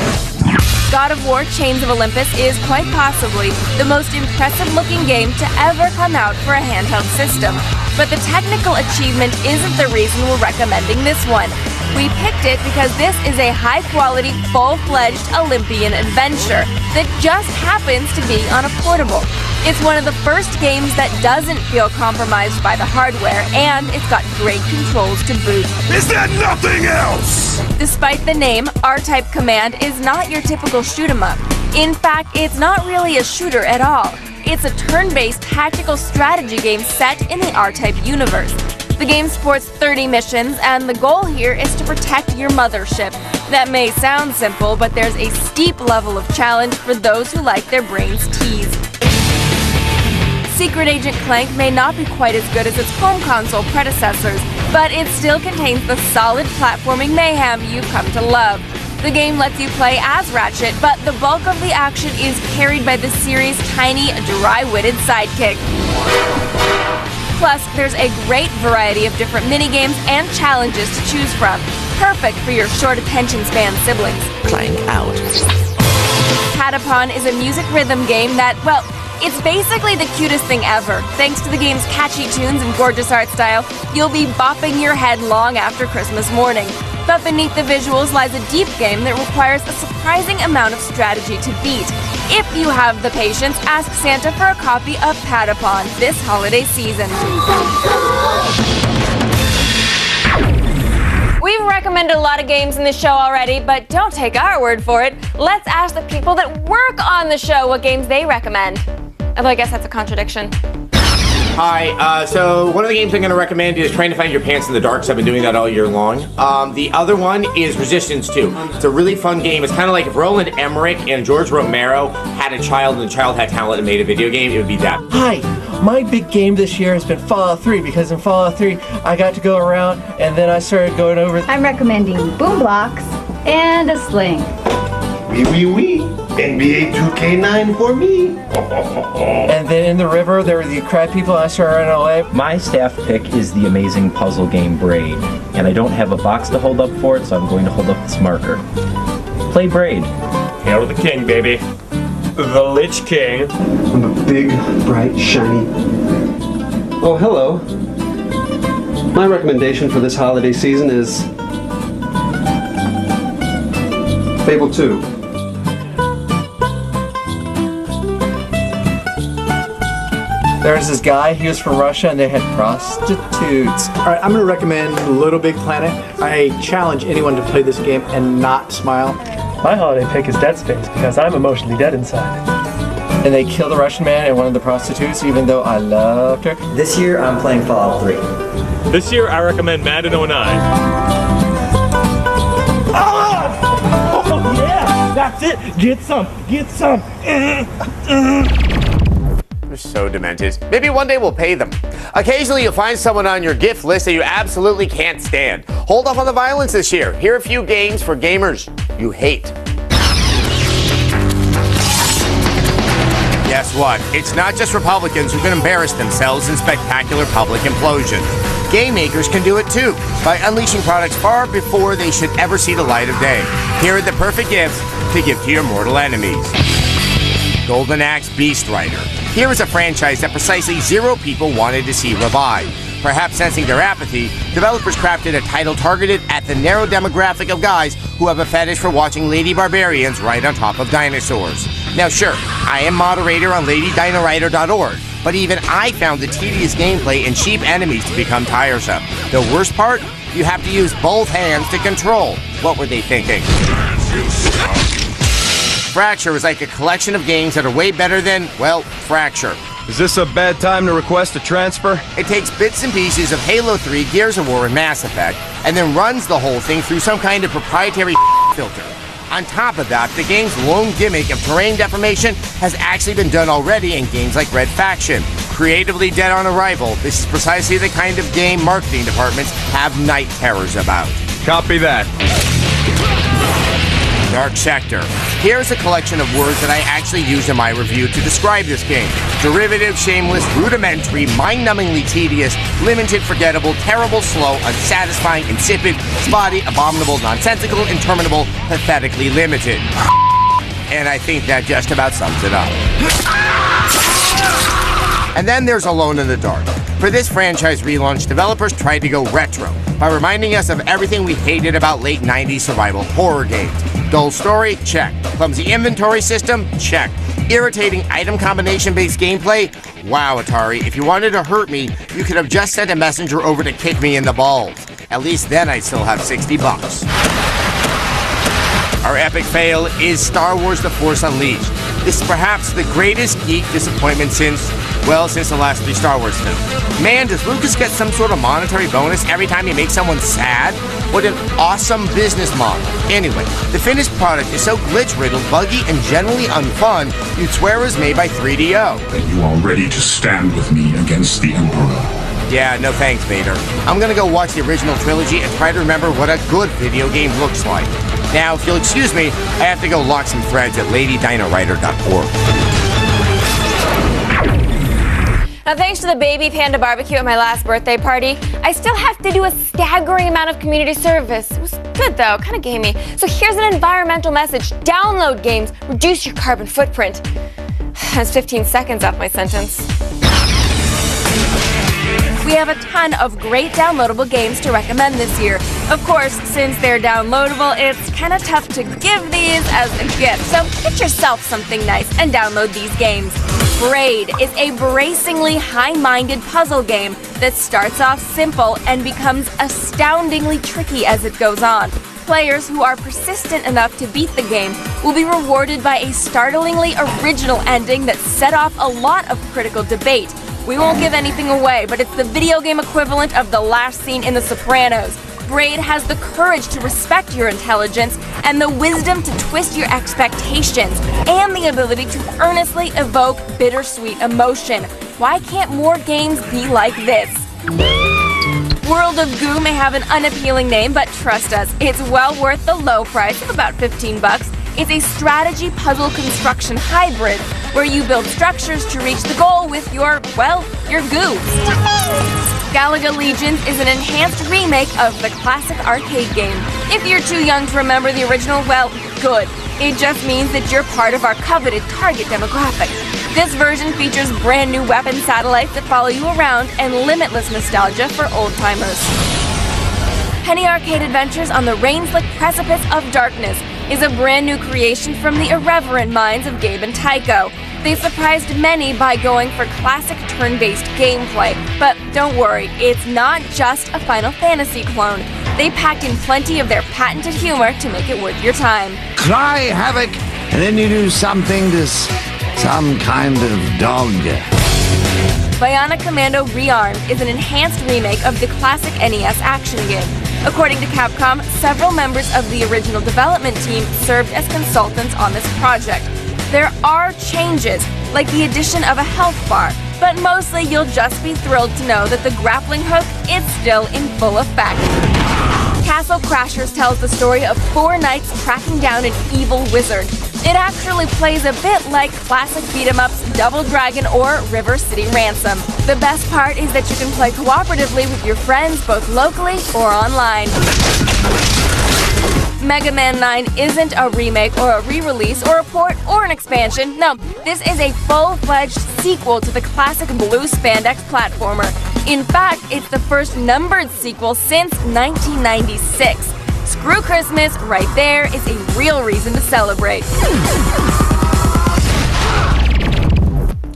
[SPEAKER 1] God of War: Chains of Olympus is quite possibly the most impressive-looking game to ever come out for a handheld system. But the technical achievement isn't the reason we're recommending this one. We picked it because this is a high-quality, full-fledged Olympian adventure that just happens to be on a portable. It's one of the first games that doesn't feel compromised by the hardware, and it's got great controls to boot.
[SPEAKER 6] Is there nothing else?
[SPEAKER 1] Despite the name, R-Type Command is not your typical shoot-'em-up. In fact, it's not really a shooter at all. It's a turn-based tactical strategy game set in the R-Type universe. The game sports 30 missions, and the goal here is to protect your mothership. That may sound simple, but there's a steep level of challenge for those who like their brains teased. Secret Agent Clank may not be quite as good as its home console predecessors, but it still contains the solid platforming mayhem you've come to love. The game lets you play as Ratchet, but the bulk of the action is carried by the series' tiny, dry-witted sidekick. Plus, there's a great variety of different minigames and challenges to choose from. Perfect for your short attention span siblings.
[SPEAKER 24] Clank out.
[SPEAKER 1] Patapon is a music rhythm game that, well, it's basically the cutest thing ever. Thanks to the game's catchy tunes and gorgeous art style, you'll be bopping your head long after Christmas morning. But beneath the visuals lies a deep game that requires a surprising amount of strategy to beat. If you have the patience, ask Santa for a copy of Patapon this holiday season.
[SPEAKER 3] We've recommended a lot of games in this show already, but don't take our word for it. Let's ask the people that work on the show what games they recommend. Although I guess that's a contradiction.
[SPEAKER 2] Hi, so one of the games I'm going to recommend is Trying to Find Your Pants in the Dark, 'cause I've been doing that all year long. The other one is Resistance 2. It's a really fun game. It's kind of like if Roland Emmerich and George Romero had a child and the child had talent and made a video game, it would be that.
[SPEAKER 5] Hi, my big game this year has been Fallout 3, because in Fallout 3, I got to go around and then I started going over...
[SPEAKER 4] I'm recommending Boom Blocks and a Sling.
[SPEAKER 8] Wee. NBA 2K9 for me.
[SPEAKER 5] And then in the river, there were the crab people. I started running away.
[SPEAKER 11] My staff pick is the amazing puzzle game Braid, and I don't have a box to hold up for it, so I'm going to hold up this marker. Play Braid.
[SPEAKER 12] Hail to the king, baby. The Lich King.
[SPEAKER 8] I'm a big, bright, shiny. Oh, hello. My recommendation for this holiday season is Fable 2.
[SPEAKER 5] There was this guy, he was from Russia, and they had prostitutes.
[SPEAKER 9] Alright, I'm going to recommend Little Big Planet. I challenge anyone to play this game and not smile.
[SPEAKER 14] My holiday pick is Dead Space because I'm emotionally dead inside.
[SPEAKER 5] And they killed the Russian man and one of the prostitutes, even though I loved her.
[SPEAKER 25] This year, I'm playing Fallout 3.
[SPEAKER 12] This year, I recommend Madden 09.
[SPEAKER 14] Ah! Oh, yeah! That's it! Get some! Get some!
[SPEAKER 2] They're so demented. Maybe one day we'll pay them. Occasionally you'll find someone on your gift list that you absolutely can't stand. Hold off on the violence this year. Here are a few games for gamers you hate. Guess what? It's not just Republicans who can embarrass themselves in spectacular public implosion. Game makers can do it too, by unleashing products far before they should ever see the light of day. Here are the perfect gifts to give to your mortal enemies. Golden Axe Beast Rider. Here is a franchise that precisely 0 people wanted to see revive. Perhaps sensing their apathy, developers crafted a title targeted at the narrow demographic of guys who have a fetish for watching lady barbarians ride on top of dinosaurs. Now sure, I am moderator on LadyDinoRider.org, but even I found the tedious gameplay and cheap enemies to become tiresome. The worst part? You have to use both hands to control. What were they thinking? Fracture is like a collection of games that are way better than, well, Fracture.
[SPEAKER 22] Is this a bad time to request a transfer?
[SPEAKER 2] It takes bits and pieces of Halo 3, Gears of War, and Mass Effect, and then runs the whole thing through some kind of proprietary filter. On top of that, the game's lone gimmick of terrain deformation has actually been done already in games like Red Faction. Creatively dead on arrival, this is precisely the kind of game marketing departments have night terrors about.
[SPEAKER 22] Copy that.
[SPEAKER 2] Dark Sector. Here's a collection of words that I actually used in my review to describe this game. Derivative, shameless, rudimentary, mind-numbingly tedious, limited, forgettable, terrible, slow, unsatisfying, insipid, spotty, abominable, nonsensical, interminable, pathetically limited. And I think that just about sums it up. And then there's Alone in the Dark. For this franchise relaunch, developers tried to go retro by reminding us of everything we hated about late 90s survival horror games. Dull story? Check. Clumsy inventory system? Check. Irritating item combination-based gameplay? Wow, Atari, if you wanted to hurt me, you could have just sent a messenger over to kick me in the balls. At least then I'd still have $60. Our epic fail is Star Wars The Force Unleashed. This is perhaps the greatest geek disappointment since the last 3 Star Wars films. Man, does Lucas get some sort of monetary bonus every time he makes someone sad? What an awesome business model. Anyway, the finished product is so glitch-riddled, buggy, and generally unfun, you'd swear it was made by 3DO.
[SPEAKER 6] Are you all ready to stand with me against the Emperor?
[SPEAKER 2] Yeah, no thanks, Vader. I'm gonna go watch the original trilogy and try to remember what a good video game looks like. Now, if you'll excuse me, I have to go lock some threads at LadyDinoWriter.org.
[SPEAKER 3] Now, thanks to the baby panda barbecue at my last birthday party, I still have to do a staggering amount of community service. It was good though, kind of gamey. So here's an environmental message. Download games, reduce your carbon footprint. That's 15 seconds off my sentence.
[SPEAKER 1] We have a ton of great downloadable games to recommend this year. Of course, since they're downloadable, it's kind of tough to give these as a gift. So get yourself something nice and download these games. Braid is a bracingly high-minded puzzle game that starts off simple and becomes astoundingly tricky as it goes on. Players who are persistent enough to beat the game will be rewarded by a startlingly original ending that set off a lot of critical debate. We won't give anything away, but it's the video game equivalent of the last scene in The Sopranos. Braid has the courage to respect your intelligence and the wisdom to twist your expectations and the ability to earnestly evoke bittersweet emotion. Why can't more games be like this? World of Goo may have an unappealing name, but trust us, it's well worth the low price of about $15. It's a strategy puzzle construction hybrid where you build structures to reach the goal with your goo. Galaga Legions is an enhanced remake of the classic arcade game. If you're too young to remember the original, well, good. It just means that you're part of our coveted target demographic. This version features brand new weapon satellites that follow you around and limitless nostalgia for old-timers. Penny Arcade Adventures on the Rain-Slick Precipice of Darkness is a brand new creation from the irreverent minds of Gabe and Tycho. They surprised many by going for classic turn-based gameplay, but don't worry, it's not just a Final Fantasy clone. They packed in plenty of their patented humor to make it worth your time.
[SPEAKER 6] Cry havoc, and then you do something to some kind of dog.
[SPEAKER 1] Bionic Commando Rearmed is an enhanced remake of the classic NES action game. According to Capcom, several members of the original development team served as consultants on this project. There are changes, like the addition of a health bar, but mostly you'll just be thrilled to know that the grappling hook is still in full effect. Castle Crashers tells the story of 4 knights tracking down an evil wizard. It actually plays a bit like classic beat-em-ups Double Dragon or River City Ransom. The best part is that you can play cooperatively with your friends both locally or online. Mega Man 9 isn't a remake or a re-release or a port or an expansion. No, this is a full-fledged sequel to the classic blue spandex platformer. In fact, it's the first numbered sequel since 1996. Screw Christmas, right there is a real reason to celebrate.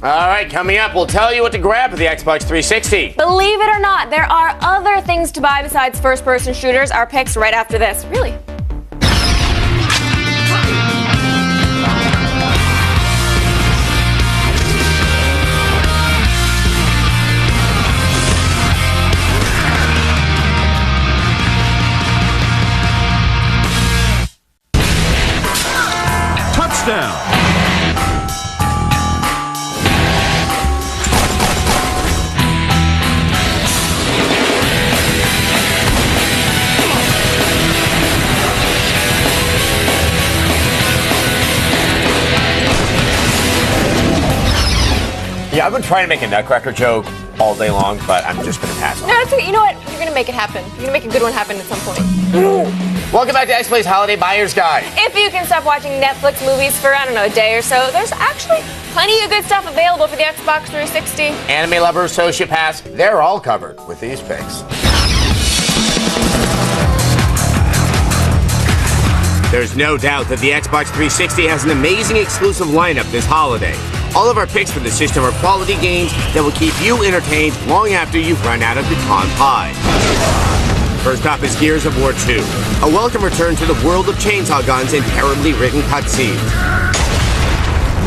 [SPEAKER 2] All right, coming up, we'll tell you what to grab for the Xbox 360.
[SPEAKER 3] Believe it or not, there are other things to buy besides first-person shooters. Our picks right after this. Really?
[SPEAKER 21] Touchdown!
[SPEAKER 2] Yeah, I've been trying to make a Nutcracker joke all day long, but I'm just going to pass on.
[SPEAKER 3] No, it's okay. You know what? You're going to make it happen. You're going to make a good one happen at some point.
[SPEAKER 2] Welcome back to XPlay's Holiday Buyer's Guide.
[SPEAKER 3] If you can stop watching Netflix movies for, a day or so, there's actually plenty of good stuff available for the Xbox 360.
[SPEAKER 2] Anime lovers, sociopaths, they're all covered with these picks. There's no doubt that the Xbox 360 has an amazing exclusive lineup this holiday. All of our picks for the system are quality games that will keep you entertained long after you've run out of pecan pie. First up is Gears of War 2, a welcome return to the world of chainsaw guns and terribly written cutscenes.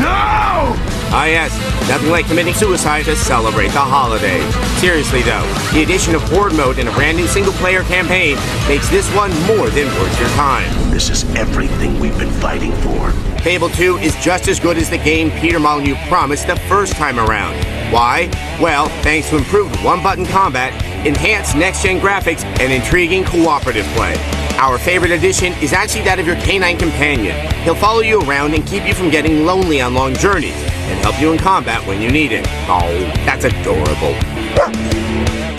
[SPEAKER 2] No! Ah yes, nothing like committing suicide to celebrate the holiday. Seriously though, the addition of Horde mode and a brand new single-player campaign makes this one more than worth your time.
[SPEAKER 6] This is everything we've been fighting for.
[SPEAKER 2] Fable 2 is just as good as the game Peter Molyneux promised the first time around. Why? Well, thanks to improved one-button combat, enhanced next-gen graphics, and intriguing cooperative play. Our favorite addition is actually that of your canine companion. He'll follow you around and keep you from getting lonely on long journeys, and help you in combat when you need it. Oh, that's adorable.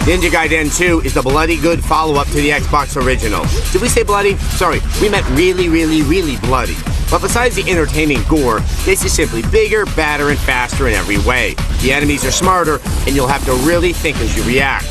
[SPEAKER 2] Ninja Gaiden 2 is the bloody good follow-up to the Xbox original. Did we say bloody? Sorry, we meant really, really, really bloody. But besides the entertaining gore, this is simply bigger, badder, and faster in every way. The enemies are smarter, and you'll have to really think as you react.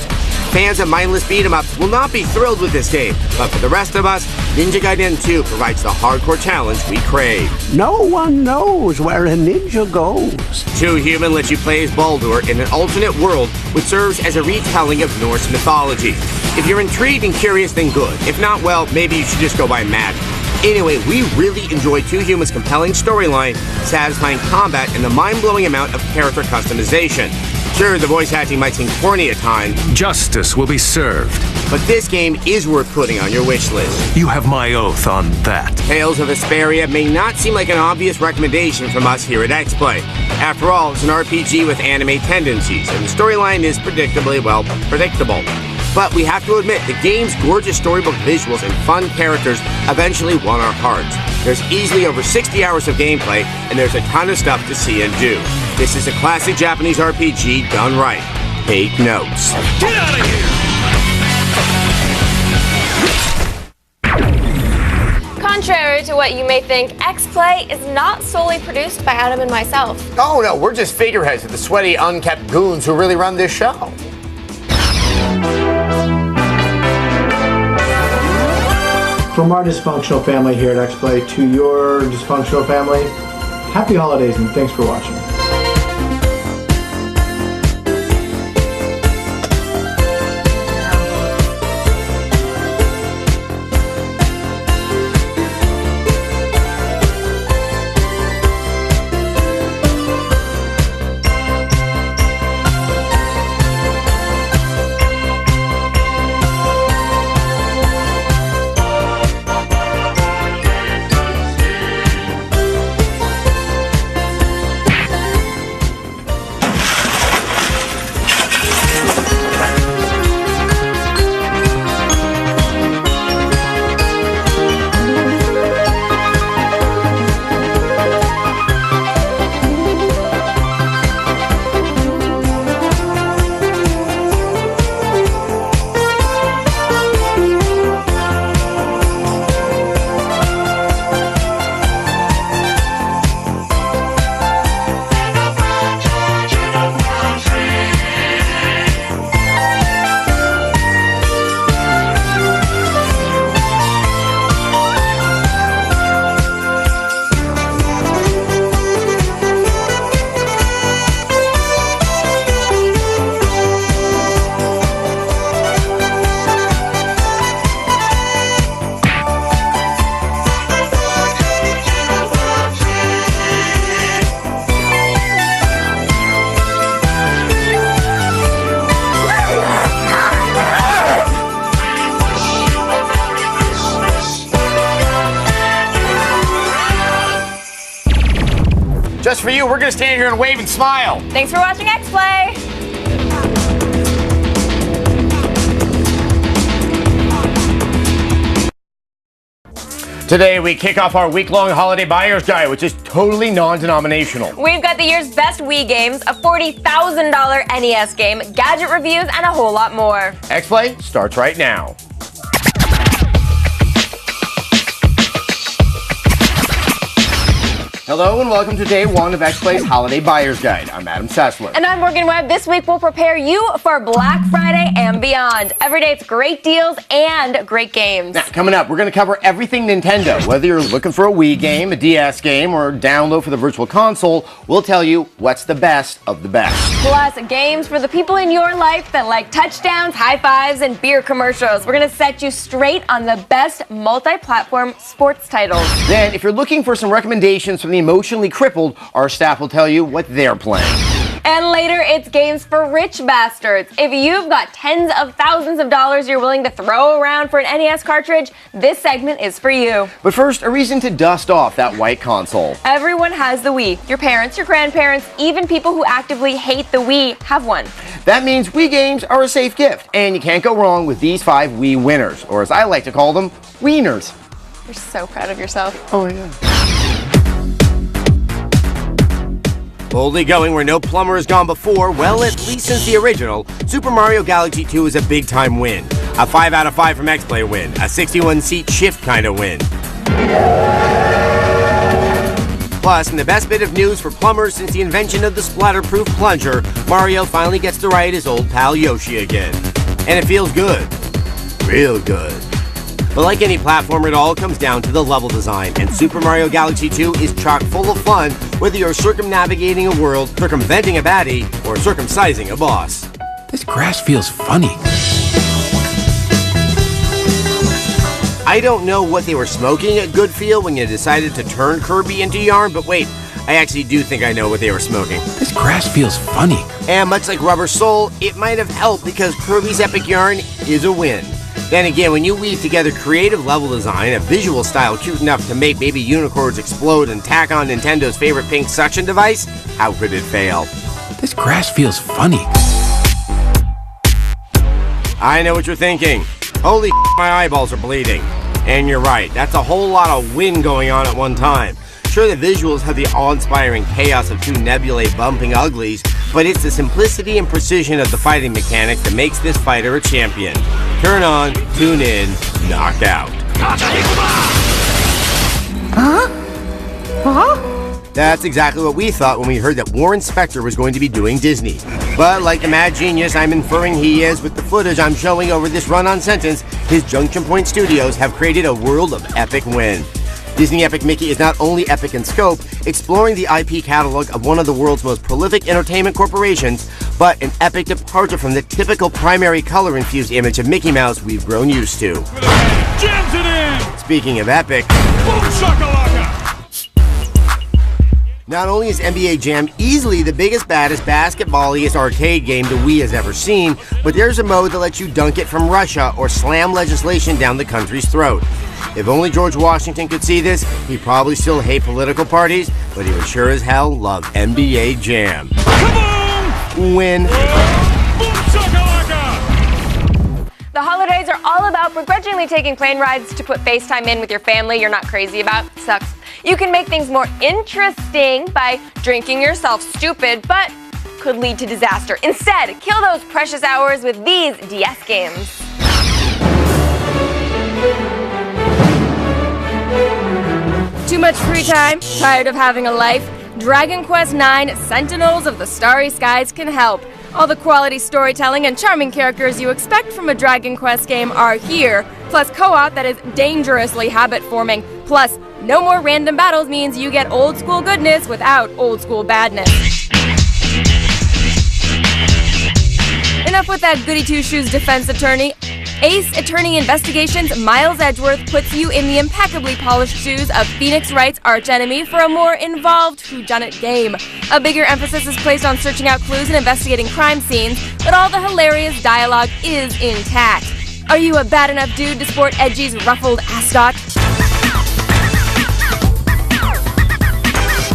[SPEAKER 2] Fans of mindless beat-em-ups will not be thrilled with this game, but for the rest of us, Ninja Gaiden 2 provides the hardcore challenge we crave.
[SPEAKER 6] No one knows where a ninja goes.
[SPEAKER 2] Too Human lets you play as Baldur in an alternate world which serves as a retelling of Norse mythology. If you're intrigued and curious, then good. If not, well, maybe you should just go by magic. Anyway, we really enjoyed Too Human's compelling storyline, satisfying combat, and the mind-blowing amount of character customization. Sure, the voice acting might seem corny at times.
[SPEAKER 21] Justice will be served.
[SPEAKER 2] But this game is worth putting on your wish list.
[SPEAKER 21] You have my oath on that.
[SPEAKER 2] Tales of Vesperia may not seem like an obvious recommendation from us here at XPlay. After all, it's an RPG with anime tendencies, and the storyline is predictably, well, predictable. But we have to admit, the game's gorgeous storybook visuals and fun characters eventually won our hearts. There's easily over 60 hours of gameplay, and there's a ton of stuff to see and do. This is a classic Japanese RPG done right. Take notes.
[SPEAKER 14] Get out of here!
[SPEAKER 3] Contrary to what you may think, X-Play is not solely produced by Adam and myself.
[SPEAKER 2] Oh no, we're just figureheads of the sweaty, unkept goons who really run this show.
[SPEAKER 9] From our dysfunctional family here at X-Play to your dysfunctional family, happy holidays and thanks for watching.
[SPEAKER 2] Just for you, we're gonna stand here and wave and smile.
[SPEAKER 3] Thanks for watching X-Play.
[SPEAKER 2] Today, we kick off our week-long holiday buyer's guide, which is totally non-denominational.
[SPEAKER 3] We've got the year's best Wii games, a $40,000 NES game, gadget reviews, and a whole lot more.
[SPEAKER 2] X-Play starts right now. Hello and welcome to day one of X-Play's Holiday Buyer's Guide. I'm Adam Sessler.
[SPEAKER 3] And I'm Morgan Webb. This week we'll prepare you for Black Friday and beyond. Every day it's great deals and great games.
[SPEAKER 2] Now, coming up, we're going to cover everything Nintendo. Whether you're looking for a Wii game, a DS game, or download for the Virtual Console, we'll tell you what's the best of the best.
[SPEAKER 3] Plus, games for the people in your life that like touchdowns, high fives, and beer commercials. We're going to set you straight on the best multi-platform sports titles.
[SPEAKER 2] Then, if you're looking for some recommendations from the emotionally crippled, our staff will tell you what they're playing.
[SPEAKER 3] And later, it's games for rich bastards. If you've got tens of thousands of dollars you're willing to throw around for an NES cartridge, this segment is for you.
[SPEAKER 2] But first, a reason to dust off that white console.
[SPEAKER 3] Everyone has the Wii. Your parents, your grandparents, even people who actively hate the Wii have one.
[SPEAKER 2] That means Wii games are a safe gift, and you can't go wrong with these 5 Wii winners, or as I like to call them, wieners.
[SPEAKER 3] You're so proud of yourself.
[SPEAKER 2] Oh, yeah. Boldly going where no plumber has gone before, well, at least since the original, Super Mario Galaxy 2 is a big-time win. A 5 out of 5 from X-Play win. A 61-seat shift kind of win. Plus, and the best bit of news for plumbers since the invention of the splatter-proof plunger, Mario finally gets to ride his old pal Yoshi again. And it feels good. Real good. But like any platformer, it all comes down to the level design, and Super Mario Galaxy 2 is chock full of fun, whether you're circumnavigating a world, circumventing a baddie, or circumcising a boss.
[SPEAKER 15] This grass feels funny.
[SPEAKER 2] I don't know what they were smoking at Goodfield when you decided to turn Kirby into yarn, but wait, I actually do think I know what they were smoking.
[SPEAKER 15] This grass feels funny.
[SPEAKER 2] And much like Rubber Soul, it might have helped because Kirby's Epic Yarn is a win. Then again, when you weave together creative level design, a visual style cute enough to make baby unicorns explode, and tack on Nintendo's favorite pink suction device, how could it fail?
[SPEAKER 15] This grass feels funny.
[SPEAKER 2] I know what you're thinking. Holy my eyeballs are bleeding. And you're right, that's a whole lot of wind going on at one time. Sure, the visuals have the awe-inspiring chaos of two nebulae bumping uglies, but it's the simplicity and precision of the fighting mechanic that makes this fighter a champion. Turn on, tune in, knock out. That's exactly what we thought when we heard that Warren Spector was going to be doing Disney. But like the mad genius I'm inferring he is with the footage I'm showing over this run-on sentence, his Junction Point Studios have created a world of epic win. Disney Epic Mickey is not only epic in scope, exploring the IP catalog of one of the world's most prolific entertainment corporations, but an epic departure from the typical primary color-infused image of Mickey Mouse we've grown used to.
[SPEAKER 13] Jams it in!
[SPEAKER 2] Speaking of epic,
[SPEAKER 13] Boom shakalaka!
[SPEAKER 2] not only is NBA Jam easily the biggest, baddest, basketballiest arcade game the Wii has ever seen, but there's a mode that lets you dunk it from Russia or slam legislation down the country's throat. If only George Washington could see this, he'd probably still hate political parties, but he would sure as hell love NBA Jam. Win.
[SPEAKER 3] The holidays are all about begrudgingly taking plane rides to put FaceTime in with your family you're not crazy about. Sucks. You can make things more interesting by drinking yourself stupid, but could lead to disaster. Instead, kill those precious hours with these DS games.
[SPEAKER 1] Too much free time? Tired of having a life? Dragon Quest IX Sentinels of the Starry Skies can help. All the quality storytelling and charming characters you expect from a Dragon Quest game are here, plus co-op that is dangerously habit-forming. Plus, no more random battles means you get old-school goodness without old-school badness. Enough with that goody-two-shoes defense attorney. Ace Attorney Investigations' Miles Edgeworth puts you in the impeccably polished shoes of Phoenix Wright's archenemy for a more involved whodunit game. A bigger emphasis is placed on searching out clues and investigating crime scenes, but all the hilarious dialogue is intact. Are you a bad enough dude to sport Edgy's ruffled ascot?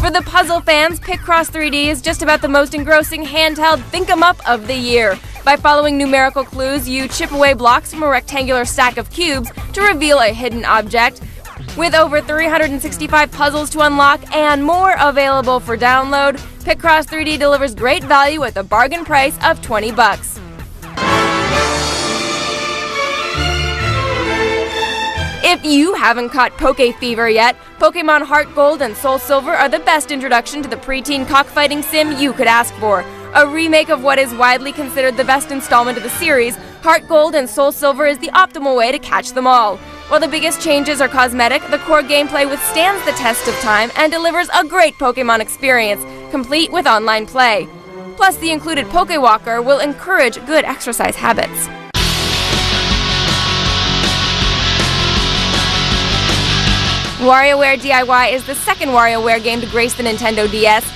[SPEAKER 1] For the puzzle fans, Picross 3D is just about the most engrossing handheld think-em-up of the year. By following numerical clues, you chip away blocks from a rectangular stack of cubes to reveal a hidden object. With over 365 puzzles to unlock and more available for download, Picross 3D delivers great value at the bargain price of $20. If you haven't caught Poke Fever yet, Pokemon Heart Gold and Soul Silver are the best introduction to the preteen cockfighting sim you could ask for. A remake of what is widely considered the best installment of the series, Heart Gold and Soul Silver is the optimal way to catch them all. While the biggest changes are cosmetic, the core gameplay withstands the test of time and delivers a great Pokemon experience, complete with online play. Plus, the included Pokewalker will encourage good exercise habits. WarioWare DIY is the second WarioWare game to grace the Nintendo DS.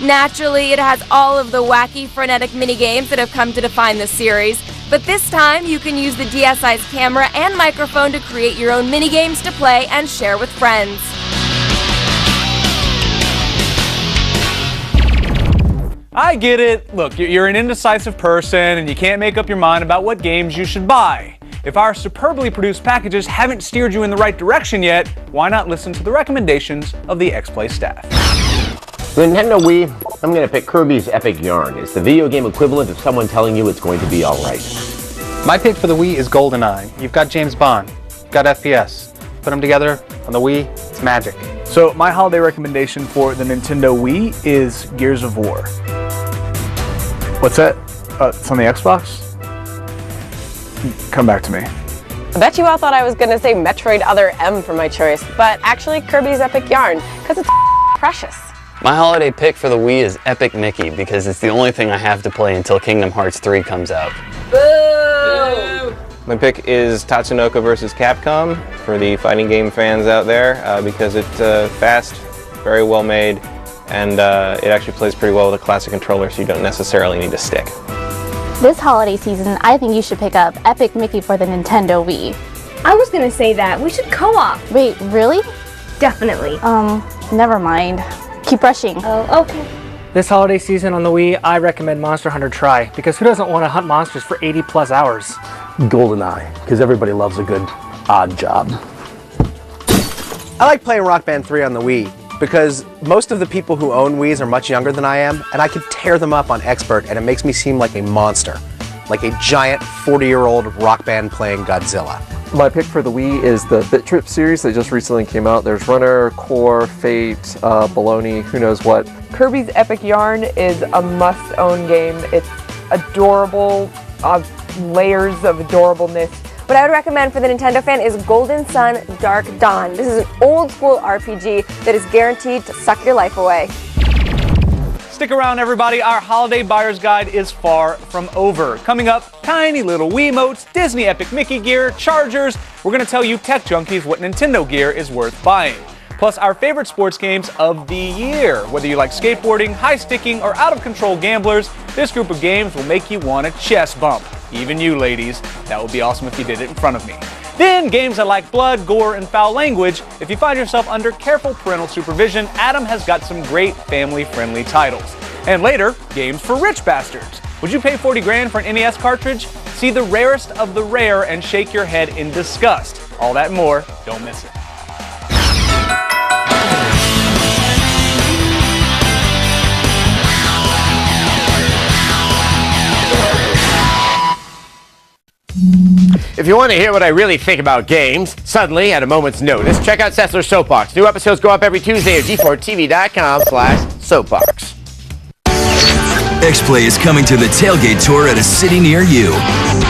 [SPEAKER 1] Naturally, it has all of the wacky, frenetic minigames that have come to define the series, but this time you can use the DSi's camera and microphone to create your own minigames to play and share with friends.
[SPEAKER 16] I get it. Look, you're an indecisive person and you can't make up your mind about what games you should buy. If our superbly produced packages haven't steered you in the right direction yet, why not listen to the recommendations of the XPlay staff?
[SPEAKER 17] For the Nintendo Wii, I'm going to pick Kirby's Epic Yarn. It's the video game equivalent of someone telling you it's going to be alright.
[SPEAKER 18] My pick for the Wii is GoldenEye. You've got James Bond, you've got FPS. Put them together on the Wii, it's magic.
[SPEAKER 19] So my holiday recommendation for the Nintendo Wii is Gears of War. What's that? It's on the Xbox? Come back to me.
[SPEAKER 26] I bet you all thought I was going to say Metroid Other M for my choice, but actually Kirby's Epic Yarn, because it's precious.
[SPEAKER 27] My holiday pick for the Wii is Epic Mickey because it's the only thing I have to play until Kingdom Hearts 3 comes out.
[SPEAKER 26] Boo!
[SPEAKER 28] My pick is Tatsunoko vs. Capcom for the fighting game fans out there because it's fast, very well made, and it actually plays pretty well with a classic controller, so you don't necessarily need a stick.
[SPEAKER 29] This holiday season, I think you should pick up Epic Mickey for the Nintendo Wii.
[SPEAKER 4] I was gonna say that. We should co-op.
[SPEAKER 29] Wait, really?
[SPEAKER 4] Definitely.
[SPEAKER 29] Never mind. Keep brushing.
[SPEAKER 4] Oh, okay.
[SPEAKER 30] This holiday season on the Wii, I recommend Monster Hunter Tri, because who doesn't want to hunt monsters for 80+ hours?
[SPEAKER 5] GoldenEye, because everybody loves a good odd job.
[SPEAKER 7] I like playing Rock Band 3 on the Wii because most of the people who own Wiis are much younger than I am, and I could tear them up on Expert, and it makes me seem like a monster, like a giant 40-year-old Rock Band playing Godzilla.
[SPEAKER 8] My pick for the Wii is the Bit Trip series that just recently came out. There's Runner, Core, Fate, Baloney, who knows what.
[SPEAKER 10] Kirby's Epic Yarn is a must-own game. It's adorable, layers of adorableness.
[SPEAKER 3] What I would recommend for the Nintendo fan is Golden Sun Dark Dawn. This is an old school RPG that is guaranteed to suck your life away.
[SPEAKER 16] Stick around, everybody. Our holiday buyer's guide is far from over. Coming up, tiny little Wiimotes, Disney Epic Mickey gear, chargers. We're going to tell you tech junkies what Nintendo gear is worth buying. Plus our favorite sports games of the year. Whether you like skateboarding, high sticking, or out of control gamblers, this group of games will make you want a chest bump. Even you ladies. That would be awesome if you did it in front of me. Then games that like blood, gore, and foul language. If you find yourself under careful parental supervision, Adam has got some great family-friendly titles. And later, games for rich bastards. Would you pay 40 grand for an NES cartridge? See the rarest of the rare and shake your head in disgust. All that and more, don't miss it.
[SPEAKER 2] If you want to hear what I really think about games, suddenly, at a moment's notice, check out Sessler's Soapbox. New episodes go up every Tuesday at g4tv.com/soapbox.
[SPEAKER 11] X-Play is coming to the Tailgate Tour at a city near you.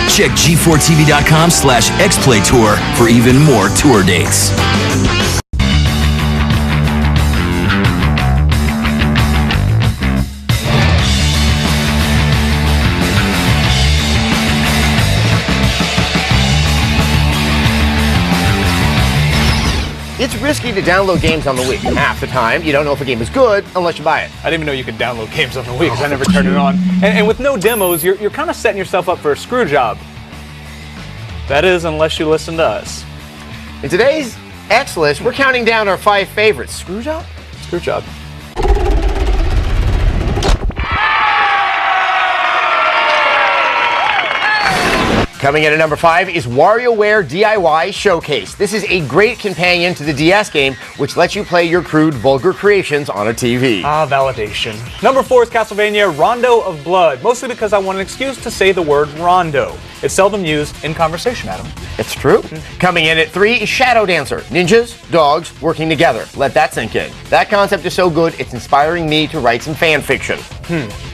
[SPEAKER 11] Check g4tv.com/XPlay Tour for even more tour dates.
[SPEAKER 2] It's risky to download games on the Wii. Half the time, you don't know if a game is good unless you buy it.
[SPEAKER 16] I didn't even know you could download games on the Wii because I never turned it on. And with no demos, you're kind of setting yourself up for a screw job. That is, unless you listen to us.
[SPEAKER 2] In today's X list, we're counting down our 5 favorites. Screw job?
[SPEAKER 16] Screw job.
[SPEAKER 2] Coming in at number 5 is WarioWare DIY Showcase. This is a great companion to the DS game, which lets you play your crude, vulgar creations on a TV.
[SPEAKER 16] Ah, validation. Number 4 is Castlevania Rondo of Blood, mostly because I want an excuse to say the word rondo. It's seldom used in conversation, Adam.
[SPEAKER 2] It's true. Coming in at 3 is Shadow Dancer. Ninjas, dogs, working together. Let that sink in. That concept is so good, it's inspiring me to write some fan fiction.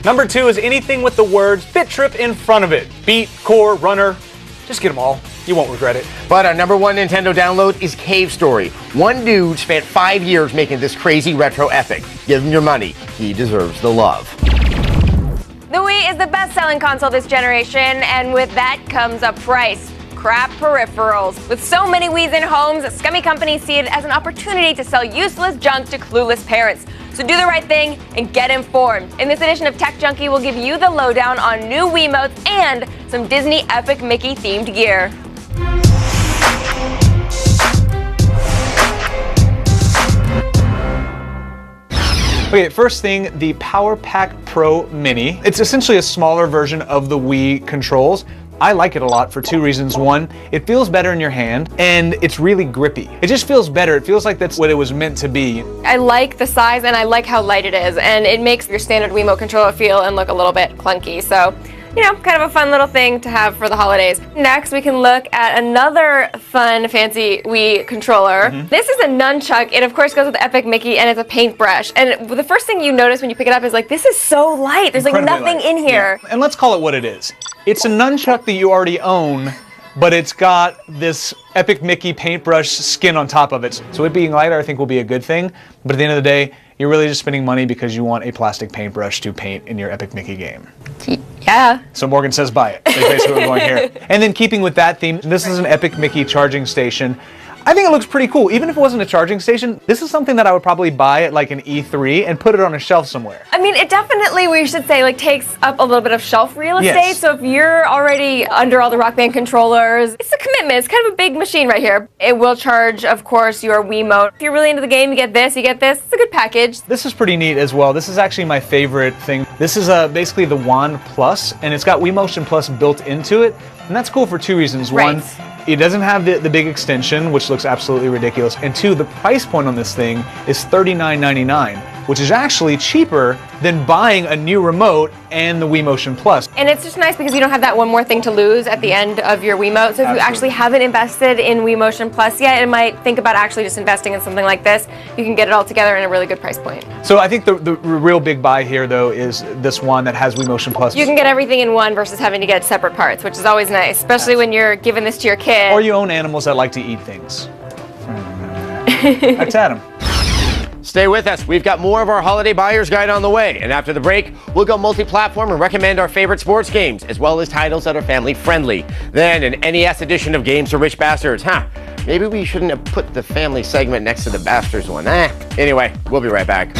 [SPEAKER 16] Number 2 is anything with the words Bit Trip in front of it. Beat, Core, Runner. Just get them all. You won't regret it.
[SPEAKER 2] But our number 1 Nintendo download is Cave Story. One dude spent 5 years making this crazy retro epic. Give him your money. He deserves the love.
[SPEAKER 3] The Wii is the best-selling console this generation, and with that comes a price. Crap peripherals. With so many Wiis in homes, scummy companies see it as an opportunity to sell useless junk to clueless parents. So do the right thing and get informed. In this edition of Tech Junkie, we'll give you the lowdown on new Wiimotes and some Disney Epic Mickey themed gear.
[SPEAKER 16] Okay, first thing, the Power Pack Pro Mini. It's essentially a smaller version of the Wii controls. I like it a lot for 2 reasons. 1, it feels better in your hand, and it's really grippy. It just feels better. It feels like that's what it was meant to be.
[SPEAKER 3] I like the size, and I like how light it is, and it makes your standard Wiimote controller feel and look a little bit clunky. So, you know, kind of a fun little thing to have for the holidays. Next, we can look at another fun, fancy Wii controller. This is a nunchuck. It, of course, goes with the Epic Mickey, and it's a paintbrush. And the first thing you notice when you pick it up is like, this is so light. There's like nothing in here.
[SPEAKER 16] Yeah. And let's call it what it is. It's a nunchuck that you already own, but it's got this Epic Mickey paintbrush skin on top of it. So it being lighter, I think, will be a good thing. But at the end of the day, you're really just spending money because you want a plastic paintbrush to paint in your Epic Mickey game.
[SPEAKER 3] Yeah.
[SPEAKER 16] So Morgan says buy it. That's basically what we're going here. And then keeping with that theme, this is an Epic Mickey charging station. I think it looks pretty cool. Even if it wasn't a charging station, this is something that I would probably buy at like an E3 and put it on a shelf somewhere.
[SPEAKER 3] I mean, it definitely, we should say, like takes up a little bit of shelf real estate.
[SPEAKER 16] Yes.
[SPEAKER 3] So if you're already under all the Rock Band controllers, it's a commitment. It's kind of a big machine right here. It will charge, of course, your Wiimote. If you're really into the game, you get this, you get this. It's a good package.
[SPEAKER 16] This is pretty neat as well. This is actually my favorite thing. This is basically the Wand Plus, and it's got Wii Motion Plus built into it. And that's cool for two reasons.
[SPEAKER 3] Right.
[SPEAKER 16] One, it doesn't have the big extension, which looks absolutely ridiculous. And two, the price point on this thing is $39.99, which is actually cheaper than buying a new remote and the Wii Motion Plus.
[SPEAKER 3] And it's just nice because you don't have that one more thing to lose at the end of your Wiimote. So if you actually haven't invested in Wii Motion Plus yet and might think about actually just investing in something like this, you can get it all together in a really good price point.
[SPEAKER 16] So I think the real big buy here, though, is this one that has Wii Motion Plus.
[SPEAKER 3] You can get everything in one versus having to get separate parts, which is always nice, especially when you're giving this to your kid.
[SPEAKER 16] Or you own animals that like to eat things. That's Adam.
[SPEAKER 17] Stay with us. We've got more of our holiday buyer's guide on the way. And after the break, we'll go multi-platform and recommend our favorite sports games, as well as titles that are family friendly. Then an NES edition of Games for Rich Bastards. Maybe we shouldn't have put the family segment next to the Bastards one. Anyway, we'll be right back.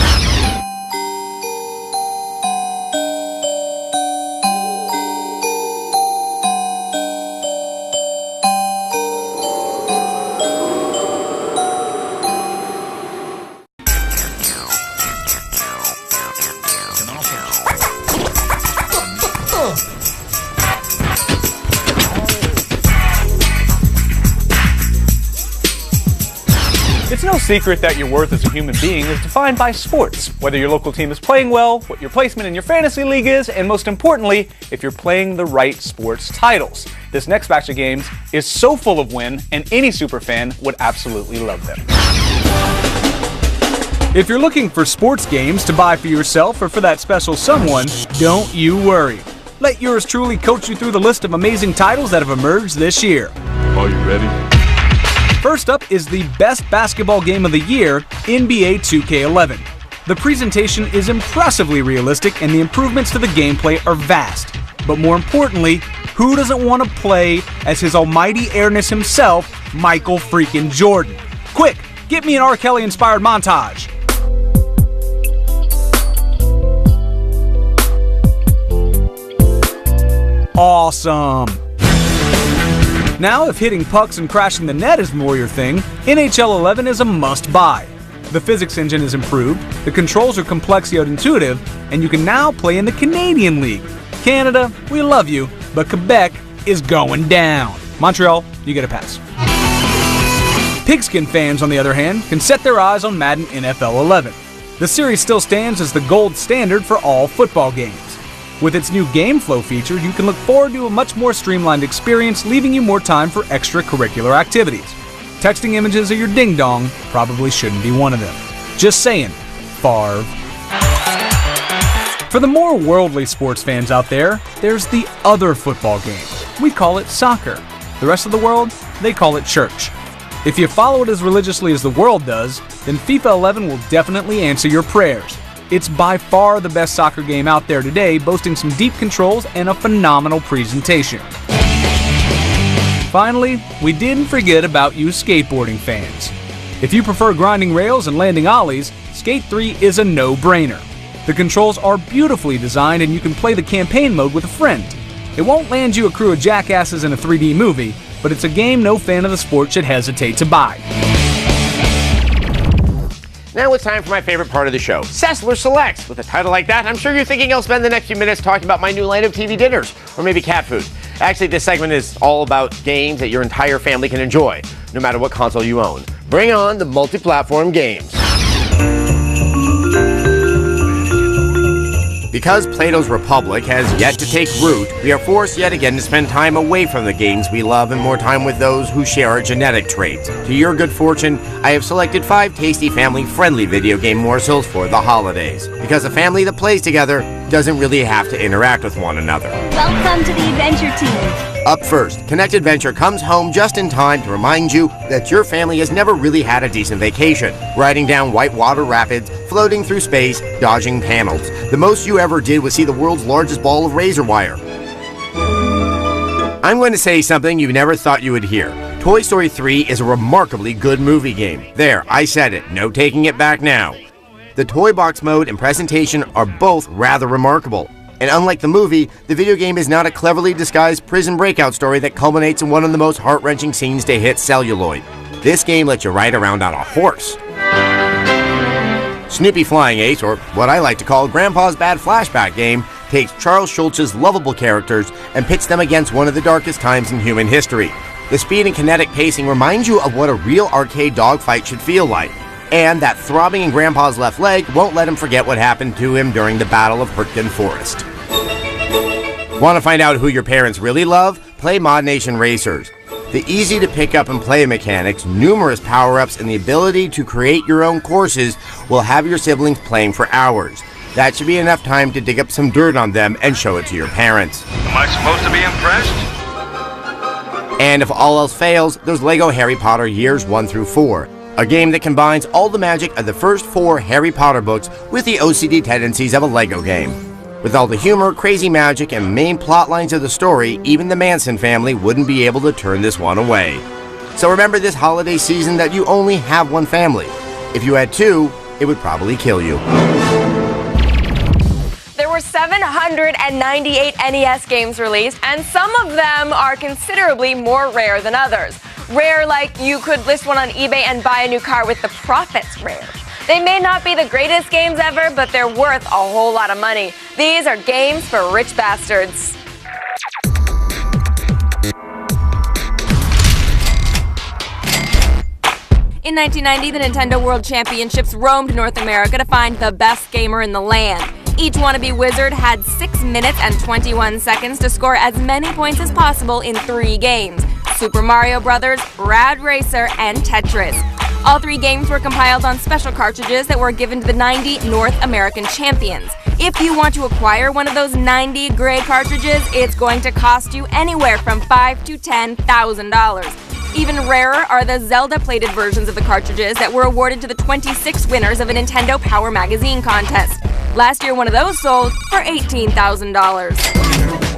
[SPEAKER 16] It's no secret that your worth as a human being is defined by sports. Whether your local team is playing well, what your placement in your fantasy league is, and most importantly, if you're playing the right sports titles. This next batch of games is so full of win, and any superfan would absolutely love them. If you're looking for sports games to buy for yourself or for that special someone, don't you worry. Let yours truly coach you through the list of amazing titles that have emerged this year.
[SPEAKER 13] Are you ready?
[SPEAKER 16] First up is the best basketball game of the year, NBA 2K11. The presentation is impressively realistic and the improvements to the gameplay are vast. But more importantly, who doesn't want to play as his almighty airness himself, Michael freaking Jordan? Quick, get me an R. Kelly inspired montage. Awesome. Now, if hitting pucks and crashing the net is more your thing, NHL 11 is a must-buy. The physics engine is improved, the controls are complex yet intuitive, and you can now play in the Canadian League. Canada, we love you, but Quebec is going down. Montreal, you get a pass. Pigskin fans, on the other hand, can set their eyes on Madden NFL 11. The series still stands as the gold standard for all football games. With its new game flow feature, you can look forward to a much more streamlined experience, leaving you more time for extracurricular activities. Texting images of your ding-dong probably shouldn't be one of them. Just saying, Favre. For the more worldly sports fans out there, there's the other football game. We call it soccer. The rest of the world, they call it church. If you follow it as religiously as the world does, then FIFA 11 will definitely answer your prayers. It's by far the best soccer game out there today, boasting some deep controls and a phenomenal presentation. Finally, we didn't forget about you skateboarding fans. If you prefer grinding rails and landing ollies, Skate 3 is a no-brainer. The controls are beautifully designed and you can play the campaign mode with a friend. It won't land you a crew of jackasses in a 3D movie, but it's a game no fan of the sport should hesitate to buy.
[SPEAKER 17] Now it's time for my favorite part of the show, Sessler Selects. With a title like that, I'm sure you're thinking I'll spend the next few minutes talking about my new line of TV dinners, or maybe cat food. Actually, this segment is all about games that your entire family can enjoy, no matter what console you own. Bring on the multi-platform games. Because Plato's Republic has yet to take root, we are forced yet again to spend time away from the games we love and more time with those who share our genetic traits. To your good fortune, I have selected 5 tasty family-friendly video game morsels for the holidays. Because a family that plays together doesn't really have to interact with one another.
[SPEAKER 6] Welcome to the Adventure Team.
[SPEAKER 17] Up first, Connect Adventure comes home just in time to remind you that your family has never really had a decent vacation. Riding down whitewater rapids, floating through space, dodging panels. The most you ever did was see the world's largest ball of razor wire. I'm going to say something you never thought you would hear. Toy Story 3 is a remarkably good movie game. There, I said it. No taking it back now. The toy box mode and presentation are both rather remarkable. And unlike the movie, the video game is not a cleverly disguised prison breakout story that culminates in one of the most heart-wrenching scenes to hit celluloid. This game lets you ride around on a horse. Snoopy Flying Ace, or what I like to call Grandpa's Bad Flashback Game, takes Charles Schulz's lovable characters and pits them against one of the darkest times in human history. The speed and kinetic pacing reminds you of what a real arcade dogfight should feel like. And that throbbing in Grandpa's left leg won't let him forget what happened to him during the Battle of Hurtgen Forest. Want to find out who your parents really love? Play Mod Nation Racers. The easy to pick up and play mechanics, numerous power-ups, and the ability to create your own courses will have your siblings playing for hours. That should be enough time to dig up some dirt on them and show it to your parents.
[SPEAKER 13] Am I supposed to be impressed?
[SPEAKER 17] And if all else fails, there's LEGO Harry Potter Years 1 through 4, a game that combines all the magic of the first 4 Harry Potter books with the OCD tendencies of a LEGO game. With all the humor, crazy magic, and main plot lines of the story, even the Manson family wouldn't be able to turn this one away. So remember this holiday season that you only have one family. If you had 2, it would probably kill you.
[SPEAKER 3] There were 798 NES games released, and some of them are considerably more rare than others. Rare like you could list one on eBay and buy a new car with the profits rare. They may not be the greatest games ever, but they're worth a whole lot of money. These are games for rich bastards.
[SPEAKER 1] In 1990, the Nintendo World Championships roamed North America to find the best gamer in the land. Each wannabe wizard had 6 minutes and 21 seconds to score as many points as possible in 3 games: Super Mario Bros., Rad Racer, and Tetris. All 3 games were compiled on special cartridges that were given to the 90 North American champions. If you want to acquire one of those 90 gray cartridges, it's going to cost you anywhere from $5,000 to $10,000. Even rarer are the Zelda-plated versions of the cartridges that were awarded to the 26 winners of a Nintendo Power Magazine contest. Last year, one of those sold for $18,000.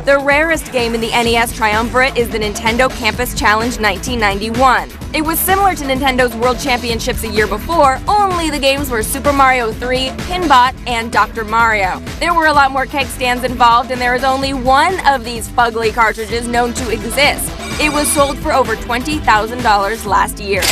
[SPEAKER 1] The rarest game in the NES Triumvirate is the Nintendo Campus Challenge 1991. It was similar to Nintendo's World Championships a year before, only the games were Super Mario 3, Pinbot, and Dr. Mario. There were a lot more keg stands involved, and there is only one of these fugly cartridges known to exist. It was sold for over $20,000 last year.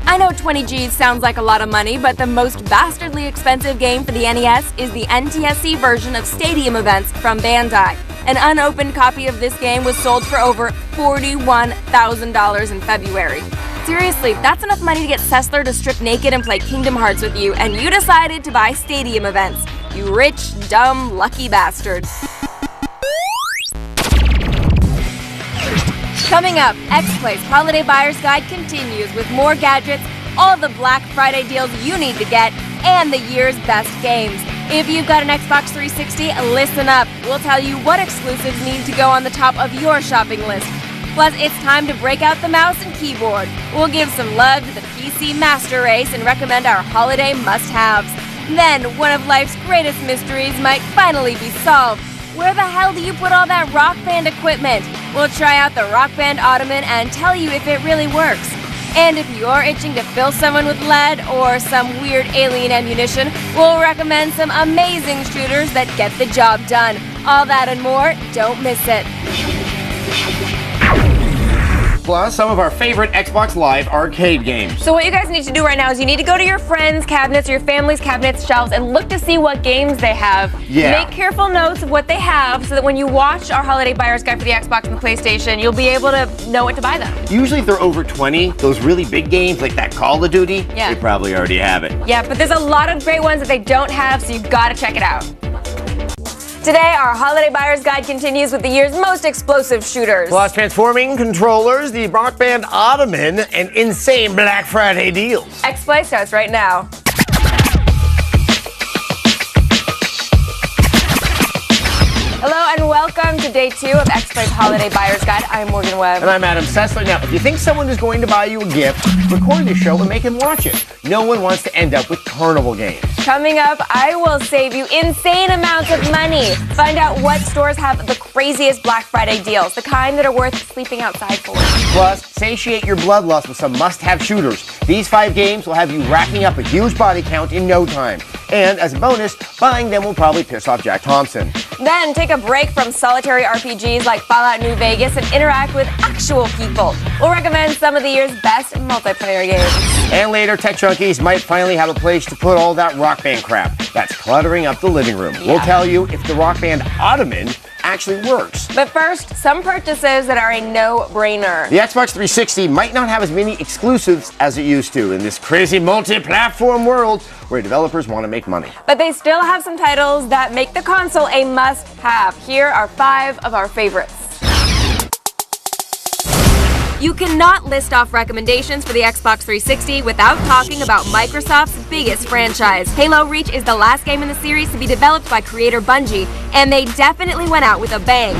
[SPEAKER 1] I know 20 G's sounds like a lot of money, but the most bastardly expensive game for the NES is the NTSC version of Stadium Events from Bandai. An unopened copy of this game was sold for over $41,000 in February. Seriously, that's enough money to get Sessler to strip naked and play Kingdom Hearts with you, and you decided to buy Stadium Events. You rich, dumb, lucky bastard. Coming up, X-Play's Holiday Buyer's Guide continues with more gadgets, all the Black Friday deals you need to get, and the year's best games. If you've got an Xbox 360, listen up. We'll tell you what exclusives need to go on the top of your shopping list. Plus, it's time to break out the mouse and keyboard. We'll give some love to the PC Master Race and recommend our holiday must-haves. Then, one of life's greatest mysteries might finally be solved. Where the hell do you put all that Rock Band equipment? We'll try out the Rock Band Ottoman and tell you if it really works. And if you're itching to fill someone with lead or some weird alien ammunition, we'll recommend some amazing shooters that get the job done. All that and more, don't miss it.
[SPEAKER 17] Plus, some of our favorite Xbox Live arcade games.
[SPEAKER 3] So what you guys need to do right now is you need to go to your friends' cabinets or your family's cabinets shelves and look to see what games they have.
[SPEAKER 17] Yeah.
[SPEAKER 3] Make careful notes of what they have so that when you watch our Holiday Buyer's Guide for the Xbox and the PlayStation, you'll be able to know what to buy them.
[SPEAKER 17] Usually if they're over 20, those really big games like that Call of Duty,
[SPEAKER 3] Yeah.
[SPEAKER 17] they probably already have it.
[SPEAKER 3] Yeah, but there's a lot of great ones that they don't have, so you've got to check it out. Today, our Holiday Buyer's Guide continues with the year's most explosive shooters.
[SPEAKER 17] Plus transforming controllers, the Rock Band Ottoman, and insane Black Friday deals.
[SPEAKER 3] X-Play starts right now. Hello and welcome to day 2 of X-Play's Holiday Buyer's Guide. I'm Morgan Webb.
[SPEAKER 17] And I'm Adam Sessler. Now, if you think someone is going to buy you a gift, record the show and make him watch it. No one wants to end up with carnival games.
[SPEAKER 3] Coming up, I will save you insane amounts of money. Find out what stores have the craziest Black Friday deals, the kind that are worth sleeping outside for.
[SPEAKER 17] Plus, satiate your bloodlust with some must-have shooters. These 5 games will have you racking up a huge body count in no time. And as a bonus, buying them will probably piss off Jack Thompson.
[SPEAKER 3] Then take a break from solitary RPGs like Fallout New Vegas and interact with actual people. We'll recommend some of the year's best multiplayer games.
[SPEAKER 17] And later, tech junkies might finally have a place to put all that Rock Band crap that's cluttering up the living room. We'll tell you if the Rock Band Ottoman actually works.
[SPEAKER 3] But first, some purchases that are a no-brainer.
[SPEAKER 17] The Xbox 360 might not have as many exclusives as it used to in this crazy multi-platform world where developers want to make money.
[SPEAKER 3] But they still have some titles that make the console a must-have. Here are 5 of our favorites.
[SPEAKER 1] You cannot list off recommendations for the Xbox 360 without talking about Microsoft's biggest franchise. Halo Reach is the last game in the series to be developed by creator Bungie, and they definitely went out with a bang.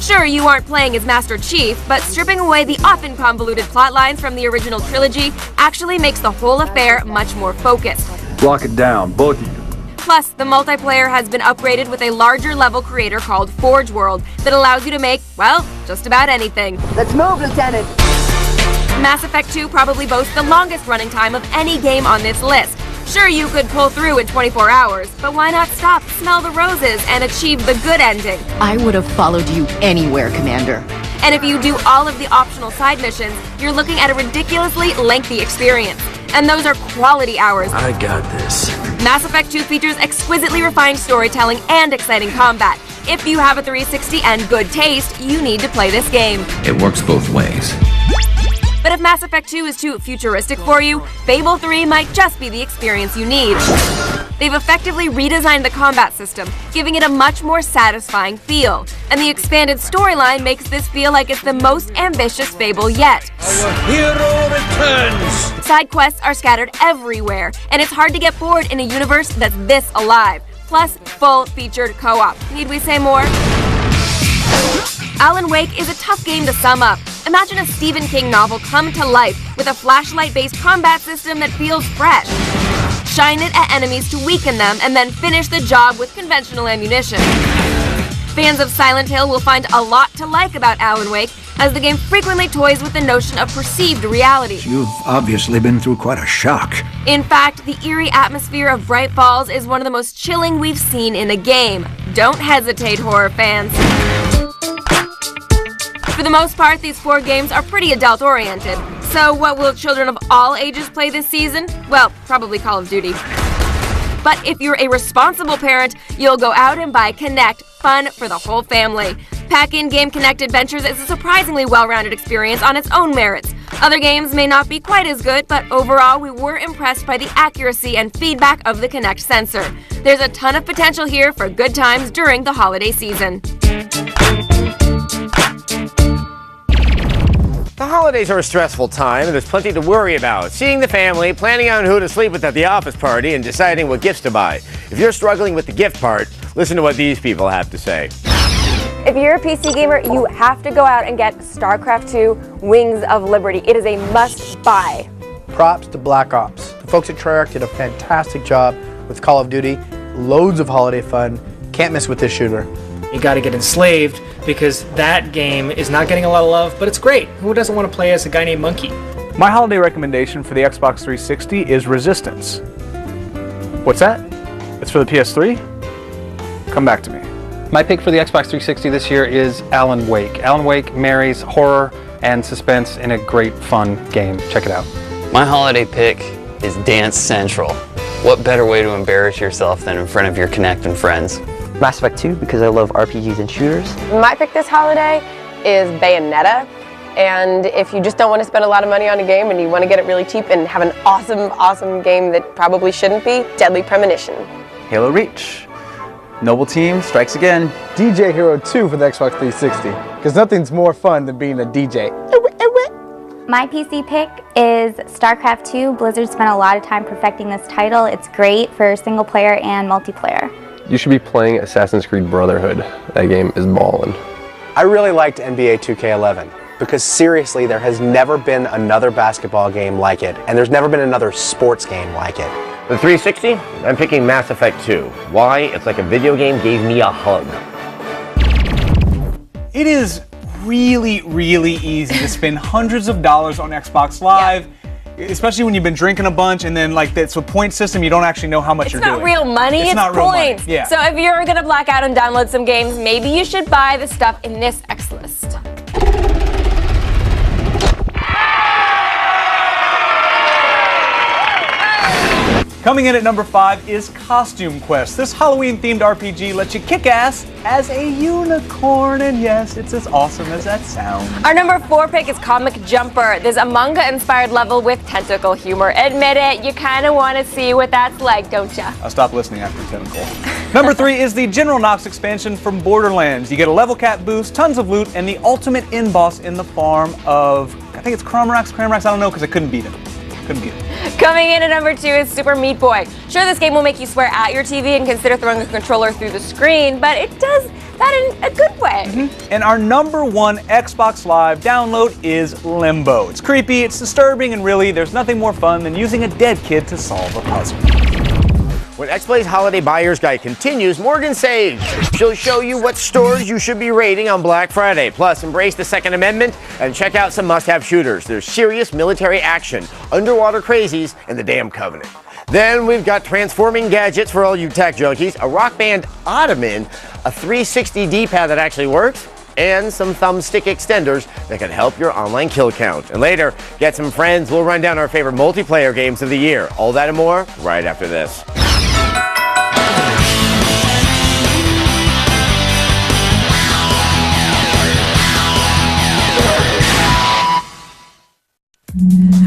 [SPEAKER 1] Sure, you aren't playing as Master Chief, but stripping away the often convoluted plot lines from the original trilogy actually makes the whole affair much more focused.
[SPEAKER 9] Lock it down, both of you.
[SPEAKER 1] Plus, the multiplayer has been upgraded with a larger level creator called Forge World that allows you to make, well, just about anything.
[SPEAKER 12] Let's move, Lieutenant!
[SPEAKER 1] Mass Effect 2 probably boasts the longest running time of any game on this list. Sure, you could pull through in 24 hours, but why not stop, smell the roses, and achieve the good ending?
[SPEAKER 14] I would have followed you anywhere, Commander.
[SPEAKER 1] And if you do all of the optional side missions, you're looking at a ridiculously lengthy experience. And those are quality hours.
[SPEAKER 9] I got this.
[SPEAKER 1] Mass Effect 2 features exquisitely refined storytelling and exciting combat. If you have a 360 and good taste, you need to play this game.
[SPEAKER 11] It works both ways.
[SPEAKER 1] But if Mass Effect 2 is too futuristic for you, Fable 3 might just be the experience you need. They've effectively redesigned the combat system, giving it a much more satisfying feel. And the expanded storyline makes this feel like it's the most ambitious Fable yet.
[SPEAKER 9] Our hero returns!
[SPEAKER 1] Side quests are scattered everywhere, and it's hard to get bored in a universe that's this alive. Plus, full featured co-op. Need we say more? Alan Wake is a tough game to sum up. Imagine a Stephen King novel come to life with a flashlight-based combat system that feels fresh. Shine it at enemies to weaken them, and then finish the job with conventional ammunition. Fans of Silent Hill will find a lot to like about Alan Wake, as the game frequently toys with the notion of perceived reality.
[SPEAKER 9] You've obviously been through quite a shock.
[SPEAKER 1] In fact, the eerie atmosphere of Bright Falls is one of the most chilling we've seen in a game. Don't hesitate, horror fans. For the most part, these 4 games are pretty adult-oriented. So what will children of all ages play this season? Well, probably Call of Duty. But if you're a responsible parent, you'll go out and buy Kinect, fun for the whole family. Pack-in Game Kinect Adventures is a surprisingly well-rounded experience on its own merits. Other games may not be quite as good, but overall we were impressed by the accuracy and feedback of the Kinect sensor. There's a ton of potential here for good times during the holiday season.
[SPEAKER 17] The holidays are a stressful time, and there's plenty to worry about. Seeing the family, planning on who to sleep with at the office party, and deciding what gifts to buy. If you're struggling with the gift part, listen to what these people have to say.
[SPEAKER 3] If you're a PC gamer, you have to go out and get StarCraft 2 Wings of Liberty. It is a must-buy.
[SPEAKER 7] Props to Black Ops. The folks at Treyarch did a fantastic job with Call of Duty. Loads of holiday fun. Can't miss with this shooter.
[SPEAKER 20] You gotta get Enslaved, because that game is not getting a lot of love, but it's great. Who doesn't want to play as a guy named Monkey?
[SPEAKER 19] My holiday recommendation for the Xbox 360 is Resistance. What's that? It's for the PS3? Come back to me.
[SPEAKER 18] My pick for the Xbox 360 this year is Alan Wake. Alan Wake marries horror and suspense in a great, fun game. Check it out.
[SPEAKER 27] My holiday pick is Dance Central. What better way to embarrass yourself than in front of your Kinect and friends?
[SPEAKER 21] Mass Effect 2 because I love RPGs and shooters.
[SPEAKER 26] My pick this holiday is Bayonetta. And if you just don't want to spend a lot of money on a game and you want to get it really cheap and have an awesome game that probably shouldn't be, Deadly Premonition.
[SPEAKER 22] Halo Reach. Noble Team strikes again.
[SPEAKER 23] DJ Hero 2 for the Xbox 360. Because nothing's more fun than being a DJ.
[SPEAKER 29] My PC pick is StarCraft 2. Blizzard spent a lot of time perfecting this title. It's great for single player and multiplayer.
[SPEAKER 8] You should be playing Assassin's Creed Brotherhood. That game is ballin'.
[SPEAKER 7] I really liked NBA 2K11 because seriously, there has never been another basketball game like it, and there's never been another sports game like it.
[SPEAKER 17] The 360, I'm picking Mass Effect 2. Why? It's like a video game gave me a hug.
[SPEAKER 16] It is really easy to spend hundreds of dollars on Xbox Live. Yeah. Especially when you've been drinking a bunch and then like it's a point system, you don't actually know how much you're doing.
[SPEAKER 3] It's not real money, it's
[SPEAKER 16] not real
[SPEAKER 3] points.
[SPEAKER 16] Money. Yeah.
[SPEAKER 3] So if you're gonna black out and download some games, maybe you should buy the stuff in this X list.
[SPEAKER 16] Coming in at number 5 is Costume Quest. This Halloween-themed RPG lets you kick ass as a unicorn, and yes, it's as awesome as that sounds.
[SPEAKER 3] Our number 4 pick is Comic Jumper. There's a manga-inspired level with tentacle humor. Admit it, you kind of want to see what that's like, don't ya?
[SPEAKER 16] I'll stop listening after tentacle. Number 3 is the General Knox expansion from Borderlands. You get a level cap boost, tons of loot, and the ultimate end-boss in the form of, I think it's Cramrax, I don't know because I couldn't beat him.
[SPEAKER 3] Coming in at number 2 is Super Meat Boy. Sure, this game will make you swear at your TV and consider throwing a controller through the screen, but it does that in a good way.
[SPEAKER 16] And our number 1 Xbox Live download is Limbo. It's creepy, it's disturbing, and really, there's nothing more fun than using a dead kid to solve a puzzle.
[SPEAKER 17] When XPlay's Holiday Buyer's Guide continues, Morgan Sage. She'll show you what stores you should be raiding on Black Friday. Plus, embrace the Second Amendment and check out some must-have shooters. There's serious military action, underwater crazies, and the damn Covenant. Then we've got transforming gadgets for all you tech junkies, a Rock Band Ottoman, a 360 D-pad that actually works, and some thumbstick extenders that can help your online kill count. And later, get some friends. We'll run down our favorite multiplayer games of the year. All that and more right after this.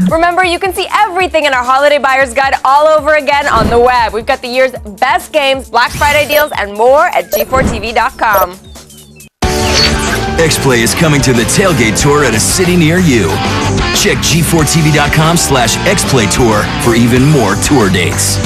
[SPEAKER 3] Remember, you can see everything in our Holiday Buyer's Guide all over again on the web. We've got the year's best games, Black Friday deals, and more at G4TV.com.
[SPEAKER 11] XPlay is coming to the tailgate tour at a city near you. Check G4TV.com/XPlay Tour for even more tour dates.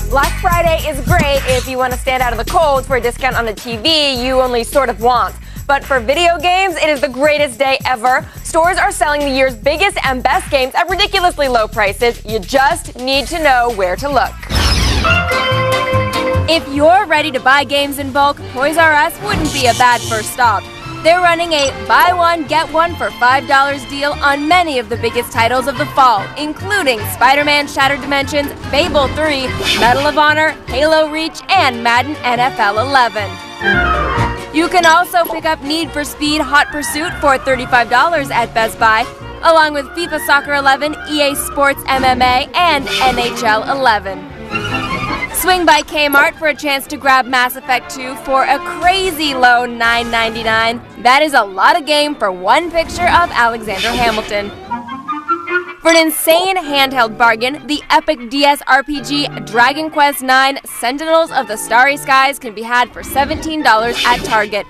[SPEAKER 3] Black Friday is great if you want to stand out of the cold for a discount on a TV you only sort of want. But for video games, it is the greatest day ever. Stores are selling the year's biggest and best games at ridiculously low prices. You just need to know where to look.
[SPEAKER 1] If you're ready to buy games in bulk, Toys R Us wouldn't be a bad first stop. They're running a buy one, get one for $5 deal on many of the biggest titles of the fall, including Spider-Man Shattered Dimensions, Fable 3, Medal of Honor, Halo Reach, and Madden NFL 11. You can also pick up Need for Speed Hot Pursuit for $35 at Best Buy, along with FIFA Soccer 11, EA Sports MMA, and NHL 11. Swing by Kmart for a chance to grab Mass Effect 2 for a crazy low $9.99. That is a lot of game for one picture of Alexander Hamilton. For an insane handheld bargain, the epic DS RPG Dragon Quest IX Sentinels of the Starry Skies can be had for $17 at Target.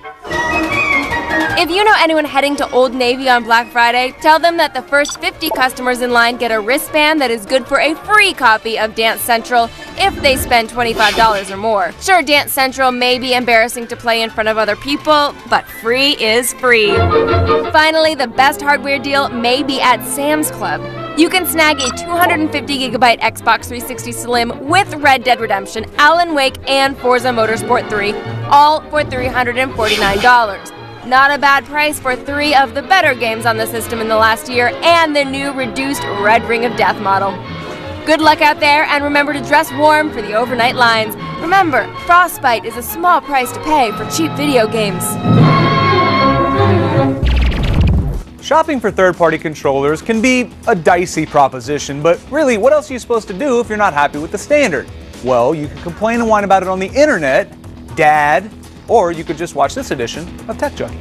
[SPEAKER 1] If you know anyone heading to Old Navy on Black Friday, tell them that the first 50 customers in line get a wristband that is good for a free copy of Dance Central if they spend $25 or more. Sure, Dance Central may be embarrassing to play in front of other people, but free is free. Finally, the best hardware deal may be at Sam's Club. You can snag a 250GB Xbox 360 Slim with Red Dead Redemption, Alan Wake, and Forza Motorsport 3, all for $349. Not a bad price for 3 of the better games on the system in the last year and the new reduced Red Ring of Death model. Good luck out there, and remember to dress warm for the overnight lines. Remember, Frostbite is a small price to pay for cheap video games.
[SPEAKER 16] Shopping for third-party controllers can be a dicey proposition, but really, what else are you supposed to do if you're not happy with the standard? Well, you can complain and whine about it on the internet, Dad, or you could just watch this edition of Tech Junkie.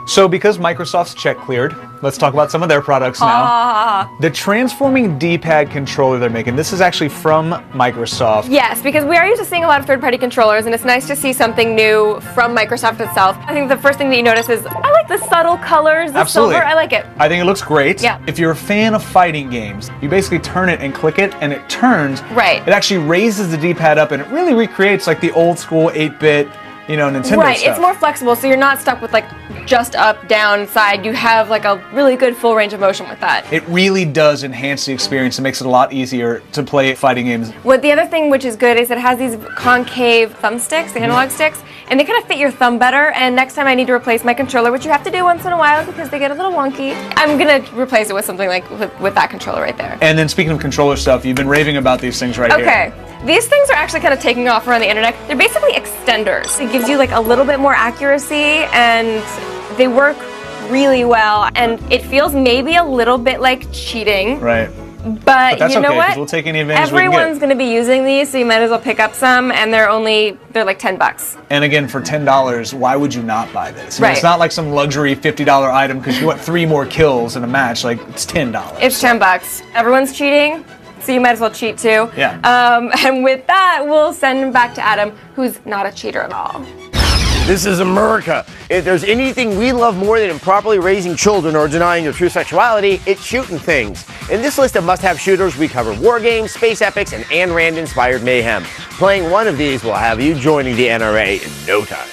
[SPEAKER 16] So because Microsoft's check cleared, let's talk about some of their products now. The transforming D-pad controller they're making, this is actually from Microsoft.
[SPEAKER 3] Yes, because we are used to seeing a lot of third-party controllers, and it's nice to see something new from Microsoft itself. I think the first thing that you notice is, I like the subtle colors, the silver, I like it.
[SPEAKER 16] I think it looks great.
[SPEAKER 3] Yeah.
[SPEAKER 16] If you're a fan of fighting games, you basically turn it and click it, and it turns.
[SPEAKER 3] Right.
[SPEAKER 16] It actually raises the D-pad up, and it really recreates like the old school 8-bit, Nintendo
[SPEAKER 3] Right,
[SPEAKER 16] stuff.
[SPEAKER 3] it's more flexible, so you're not stuck with like just up, down, side. You have like a really good full range of motion with that.
[SPEAKER 16] It really does enhance the experience. It makes it a lot easier to play fighting games.
[SPEAKER 3] What the other thing which is good is it has these concave thumbsticks, the analog sticks, and they kind of fit your thumb better. And next time I need to replace my controller, which you have to do once in a while because they get a little wonky, I'm gonna replace it with something like with that controller right there.
[SPEAKER 16] And then speaking of controller stuff, you've been raving about these things right here.
[SPEAKER 3] Okay. These things are actually kind of taking off around the internet. They're basically extenders. It gives you like a little bit more accuracy and they work really well. And it feels maybe a little bit like cheating.
[SPEAKER 16] Right.
[SPEAKER 3] But
[SPEAKER 16] that's
[SPEAKER 3] you know
[SPEAKER 16] okay, 'cause
[SPEAKER 3] what?
[SPEAKER 16] we'll take any advantage we can
[SPEAKER 3] Everyone's
[SPEAKER 16] get.
[SPEAKER 3] going to be using these, so you might as well pick up some. And they're like $10.
[SPEAKER 16] And again, for $10, why would you not buy this? I mean,
[SPEAKER 3] Right.
[SPEAKER 16] It's not like some luxury $50 item because you want 3 more kills in a match. Like, it's $10.
[SPEAKER 3] It's $10. Everyone's cheating, so you might as well cheat too.
[SPEAKER 16] Yeah.
[SPEAKER 3] And with that, we'll send him back to Adam, who's not a cheater at all.
[SPEAKER 17] This is America. If there's anything we love more than improperly raising children or denying their true sexuality, it's shooting things. In this list of must-have shooters, we cover war games, space epics, and Ayn Rand-inspired mayhem. Playing one of these will have you joining the NRA in no time.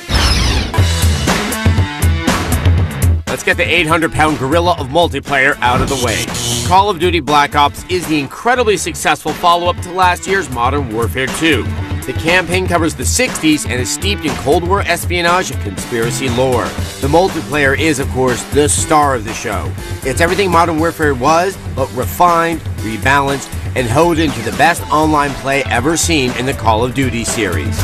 [SPEAKER 17] Let's get the 800-pound gorilla of multiplayer out of the way. Call of Duty Black Ops is the incredibly successful follow-up to last year's Modern Warfare 2. The campaign covers the 60s and is steeped in Cold War espionage and conspiracy lore. The multiplayer is, of course, the star of the show. It's everything Modern Warfare was, but refined, rebalanced, and honed into the best online play ever seen in the Call of Duty series.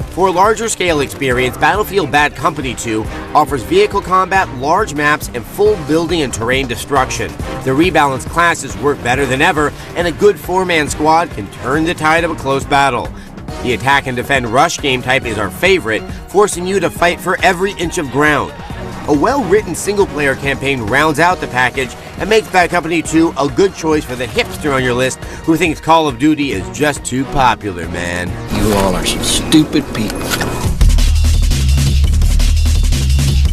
[SPEAKER 17] For a larger scale experience, Battlefield Bad Company 2 offers vehicle combat, large maps, and full building and terrain destruction. The rebalanced classes work better than ever, and a good 4-man squad can turn the tide of a close battle. The attack and defend rush game type is our favorite, forcing you to fight for every inch of ground. A well-written single-player campaign rounds out the package and makes Bad Company 2 a good choice for the hipster on your list who thinks Call of Duty is just too popular, man.
[SPEAKER 9] You all are some stupid people.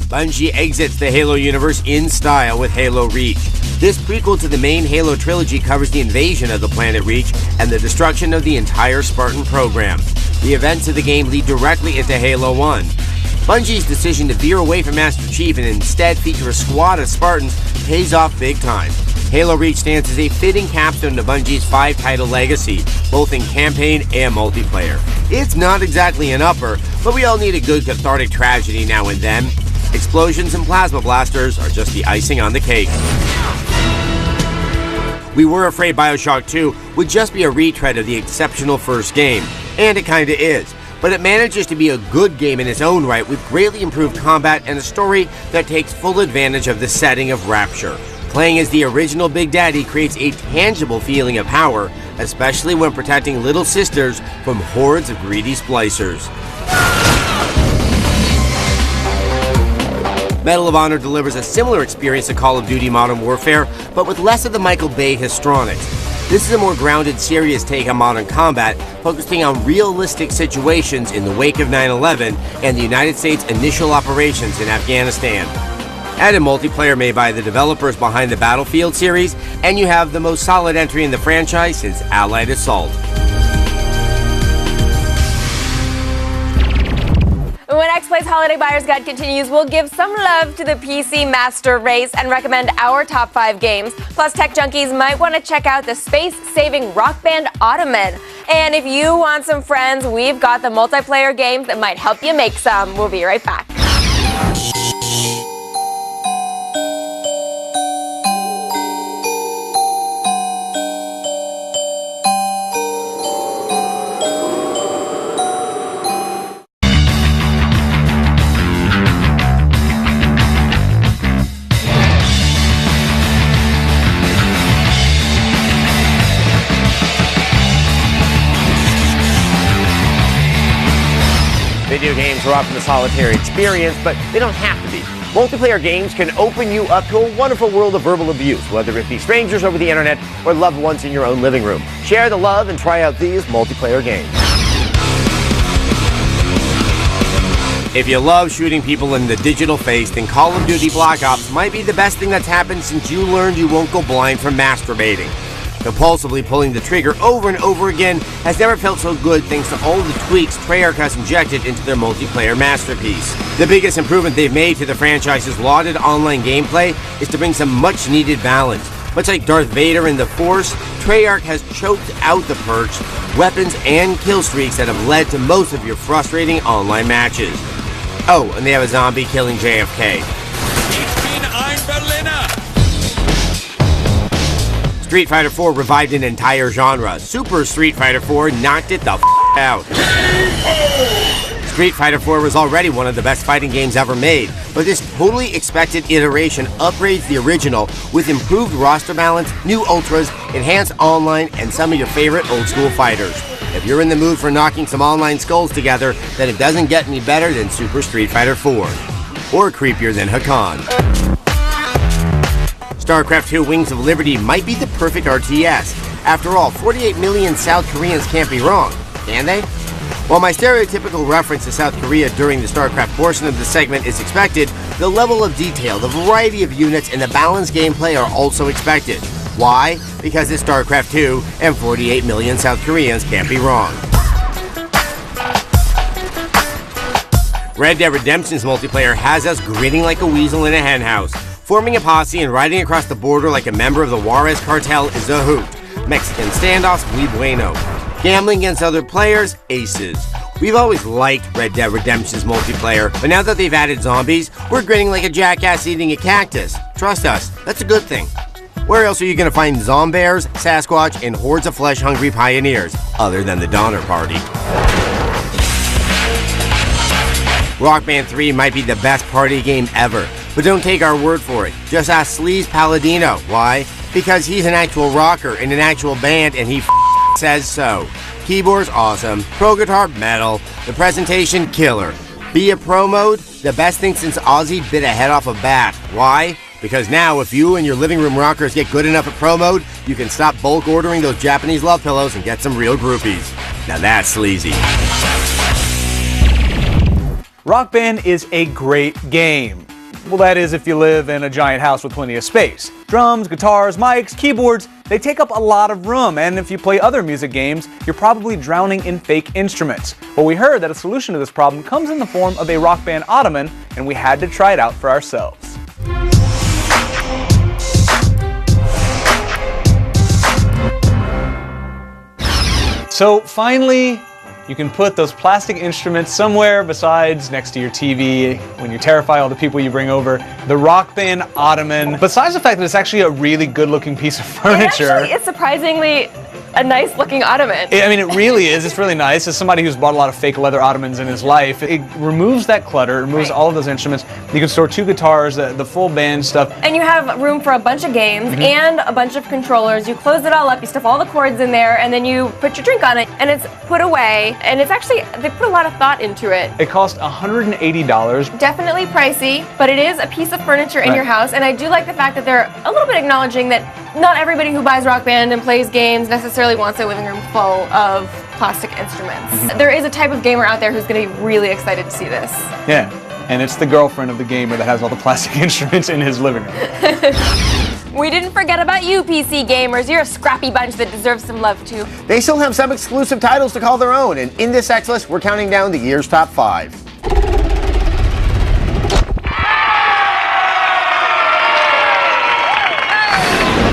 [SPEAKER 17] Bungie exits the Halo universe in style with Halo Reach. This prequel to the main Halo trilogy covers the invasion of the planet Reach and the destruction of the entire Spartan program. The events of the game lead directly into Halo 1. Bungie's decision to veer away from Master Chief and instead feature a squad of Spartans pays off big time. Halo Reach stands as a fitting capstone to Bungie's 5-title legacy, both in campaign and multiplayer. It's not exactly an upper, but we all need a good cathartic tragedy now and then. Explosions and plasma blasters are just the icing on the cake. We were afraid BioShock 2 would just be a retread of the exceptional first game, and it kinda is. But it manages to be a good game in its own right with greatly improved combat and a story that takes full advantage of the setting of Rapture. Playing as the original Big Daddy creates a tangible feeling of power, especially when protecting little sisters from hordes of greedy splicers. Medal of Honor delivers a similar experience to Call of Duty Modern Warfare, but with less of the Michael Bay histrionics. This is a more grounded, serious take on modern combat, focusing on realistic situations in the wake of 9/11 and the United States' initial operations in Afghanistan. Add a multiplayer made by the developers behind the Battlefield series, and you have the most solid entry in the franchise since Allied Assault.
[SPEAKER 3] When X-Play's Holiday Buyer's Guide continues, we'll give some love to the PC Master Race and recommend our top 5 games. Plus, tech junkies might want to check out the space-saving Rock Band Ottoman. And if you want some friends, we've got the multiplayer games that might help you make some. We'll be right back.
[SPEAKER 17] Video games are often a solitary experience, but they don't have to be. Multiplayer games can open you up to a wonderful world of verbal abuse, whether it be strangers over the internet or loved ones in your own living room. Share the love and try out these multiplayer games. If you love shooting people in the digital face, then Call of Duty Black Ops might be the best thing that's happened since you learned you won't go blind from masturbating. Compulsively pulling the trigger over and over again has never felt so good thanks to all the tweaks Treyarch has injected into their multiplayer masterpiece. The biggest improvement they've made to the franchise's lauded online gameplay is to bring some much-needed balance. Much like Darth Vader in The Force, Treyarch has choked out the perks, weapons, and kill streaks that have led to most of your frustrating online matches. Oh, and they have a zombie killing JFK. Street Fighter IV revived an entire genre. Super Street Fighter IV knocked it the out. Street Fighter IV was already one of the best fighting games ever made, but this totally expected iteration upgrades the original with improved roster balance, new ultras, enhanced online, and some of your favorite old school fighters. If you're in the mood for knocking some online skulls together, then it doesn't get any better than Super Street Fighter IV. Or creepier than Hakan. StarCraft II Wings of Liberty might be the perfect RTS. After all, 48 million South Koreans can't be wrong, can they? While my stereotypical reference to South Korea during the StarCraft portion of the segment is expected, the level of detail, the variety of units, and the balanced gameplay are also expected. Why? Because it's StarCraft II, and 48 million South Koreans can't be wrong. Red Dead Redemption's multiplayer has us grinning like a weasel in a henhouse. Forming a posse and riding across the border like a member of the Juarez cartel is a hoot. Mexican standoffs, muy bueno. Gambling against other players, aces. We've always liked Red Dead Redemption's multiplayer, but now that they've added zombies, we're grinning like a jackass eating a cactus. Trust us, that's a good thing. Where else are you going to find zombears, Sasquatch, and hordes of flesh-hungry pioneers, other than the Donner Party? Rock Band 3 might be the best party game ever, but don't take our word for it. Just ask Sleaze Palladino. Why? Because he's an actual rocker in an actual band and he says so. Keyboard's awesome, pro guitar metal, the presentation killer. Be a pro mode? The best thing since Ozzy bit a head off a bat. Why? Because now if you and your living room rockers get good enough at pro mode, you can stop bulk ordering those Japanese love pillows and get some real groupies. Now that's sleazy.
[SPEAKER 16] Rock Band is a great game. Well, that is if you live in a giant house with plenty of space. Drums, guitars, mics, keyboards, they take up a lot of room, and if you play other music games, you're probably drowning in fake instruments. Well, we heard that a solution to this problem comes in the form of a Rock Band Ottoman, and we had to try it out for ourselves. So finally, you can put those plastic instruments somewhere besides next to your TV when you terrify all the people you bring over. The Rock Band Ottoman. Besides the fact that it's actually a really good-looking piece of furniture.
[SPEAKER 3] It actually is surprisingly a nice-looking ottoman.
[SPEAKER 16] I mean, it really is. It's really nice. As somebody who's bought a lot of fake leather ottomans in his life, it removes that clutter, it removes all of those instruments. You can store 2 guitars, the full band stuff.
[SPEAKER 3] And you have room for a bunch of games and a bunch of controllers. You close it all up, you stuff all the cords in there, and then you put your drink on it, and it's put away. And it's actually, they put a lot of thought into it.
[SPEAKER 16] It cost $180.
[SPEAKER 3] Definitely pricey, but it is a piece of furniture in your house, and I do like the fact that they're a little bit acknowledging that not everybody who buys Rock Band and plays games necessarily wants a living room full of plastic instruments. There is a type of gamer out there who's going to be really excited to see this.
[SPEAKER 16] Yeah, and it's the girlfriend of the gamer that has all the plastic instruments in his living room.
[SPEAKER 3] We didn't forget about you, PC gamers. You're a scrappy bunch that deserves some love, too.
[SPEAKER 17] They still have some exclusive titles to call their own, and in this X list, we're counting down the year's top 5.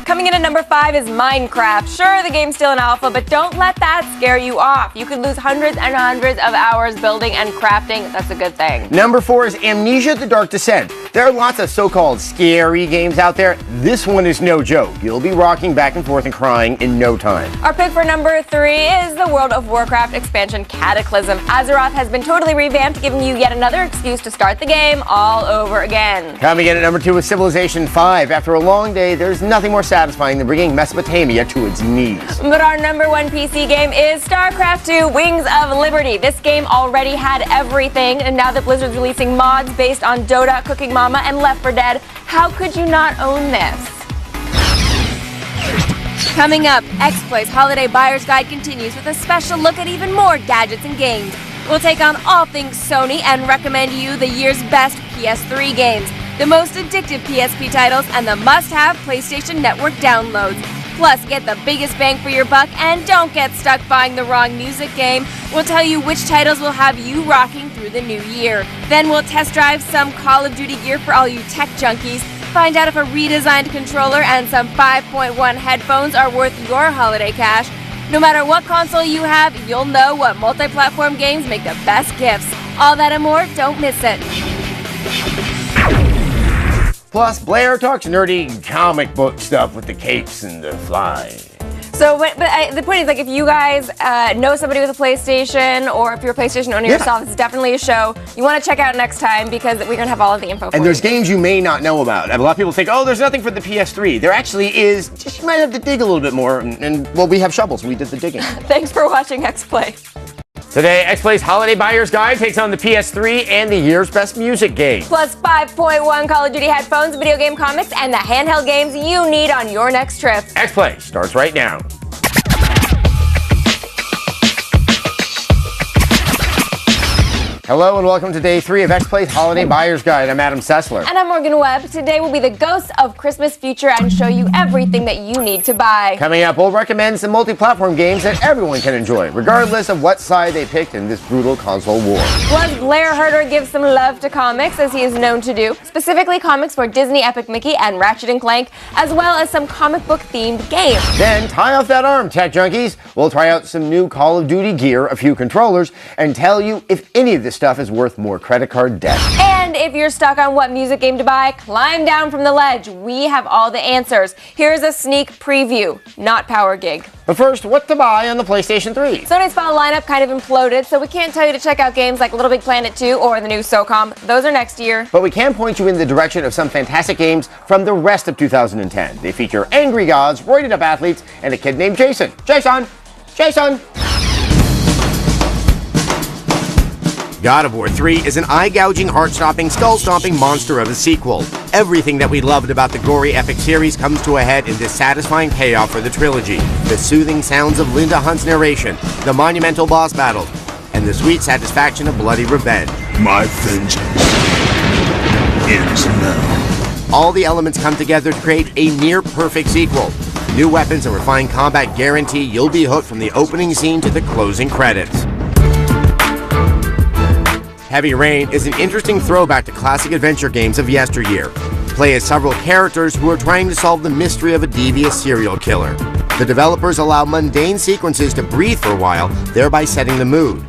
[SPEAKER 3] Coming in at number 5 is Minecraft. Sure, the game's still in alpha, but don't let that scare you off. You could lose hundreds and hundreds of hours building and crafting. That's a good thing.
[SPEAKER 17] Number 4 is Amnesia: The Dark Descent. There are lots of so-called scary games out there. This one is no joke. You'll be rocking back and forth and crying in no time.
[SPEAKER 3] Our pick for number 3 is the World of Warcraft expansion Cataclysm. Azeroth has been totally revamped, giving you yet another excuse to start the game all over again.
[SPEAKER 17] Coming in at number 2 is Civilization 5. After a long day, there's nothing more satisfying than bringing Mesopotamia to its knees.
[SPEAKER 3] But our number 1 PC game is StarCraft II Wings of Liberty. This game already had everything, and now that Blizzard's releasing mods based on Dota, Cooking Mama, and Left 4 Dead, how could you not own this?
[SPEAKER 1] Coming up, X-Play's Holiday Buyer's Guide continues with a special look at even more gadgets and games. We'll take on all things Sony and recommend you the year's best PS3 games, the most addictive PSP titles, and the must-have PlayStation Network downloads. Plus, get the biggest bang for your buck and don't get stuck buying the wrong music game. We'll tell you which titles will have you rocking through the new year. Then we'll test drive some Call of Duty gear for all you tech junkies. Find out if a redesigned controller and some 5.1 headphones are worth your holiday cash. No matter what console you have, you'll know what multi-platform games make the best gifts. All that and more, don't miss it.
[SPEAKER 17] Plus, Blair talks nerdy comic book stuff with the capes and the fly.
[SPEAKER 3] So, the point is, like, if you guys know somebody with a PlayStation, or if you're a PlayStation owner yourself, it's definitely a show you want to check out next time, because we're going to have all of the info for
[SPEAKER 17] And there's
[SPEAKER 3] you.
[SPEAKER 17] games you may not know about. A lot of people think, oh, there's nothing for the PS3. There actually is, just you might have to dig a little bit more, and well, we have shovels, we did the digging.
[SPEAKER 3] Thanks for watching X-Play.
[SPEAKER 17] Today, X-Play's Holiday Buyer's Guide takes on the PS3 and the year's best music game.
[SPEAKER 3] Plus 5.1 Call of Duty headphones, video game comics, and the handheld games you need on your next trip.
[SPEAKER 17] X-Play starts right now. Hello and welcome to day 3 of X-Play's Holiday Buyer's Guide. I'm Adam Sessler.
[SPEAKER 3] And I'm Morgan Webb. Today will be the Ghosts of Christmas future and show you everything that you need to buy.
[SPEAKER 17] Coming up, we'll recommend some multi-platform games that everyone can enjoy, regardless of what side they picked in this brutal console war.
[SPEAKER 3] Plus, Blair Herter gives some love to comics, as he is known to do, specifically comics for Disney Epic Mickey and Ratchet & Clank, as well as some comic book themed games.
[SPEAKER 17] Then, tie off that arm, tech junkies. We'll try out some new Call of Duty gear, a few controllers, and tell you if any of this stuff is worth more credit card debt.
[SPEAKER 3] And if you're stuck on what music game to buy, climb down from the ledge. We have all the answers. Here's a sneak preview, not Power Gig.
[SPEAKER 17] But first, what to buy on the PlayStation 3?
[SPEAKER 3] Sony's fall lineup kind of imploded, so we can't tell you to check out games like Little Big Planet 2 or the new SOCOM. Those are next year.
[SPEAKER 17] But we can point you in the direction of some fantastic games from the rest of 2010. They feature angry gods, roided up athletes, and a kid named Jason. Jason! Jason! God of War 3 is an eye-gouging, heart-stopping, skull-stomping monster of a sequel. Everything that we loved about the gory epic series comes to a head in this satisfying payoff for the trilogy. The soothing sounds of Linda Hunt's narration, the monumental boss battles, and the sweet satisfaction of bloody revenge.
[SPEAKER 2] My vengeance ends now.
[SPEAKER 17] All the elements come together to create a near-perfect sequel. New weapons and refined combat guarantee you'll be hooked from the opening scene to the closing credits. Heavy Rain is an interesting throwback to classic adventure games of yesteryear. Play as several characters who are trying to solve the mystery of a devious serial killer. The developers allow mundane sequences to breathe for a while, thereby setting the mood.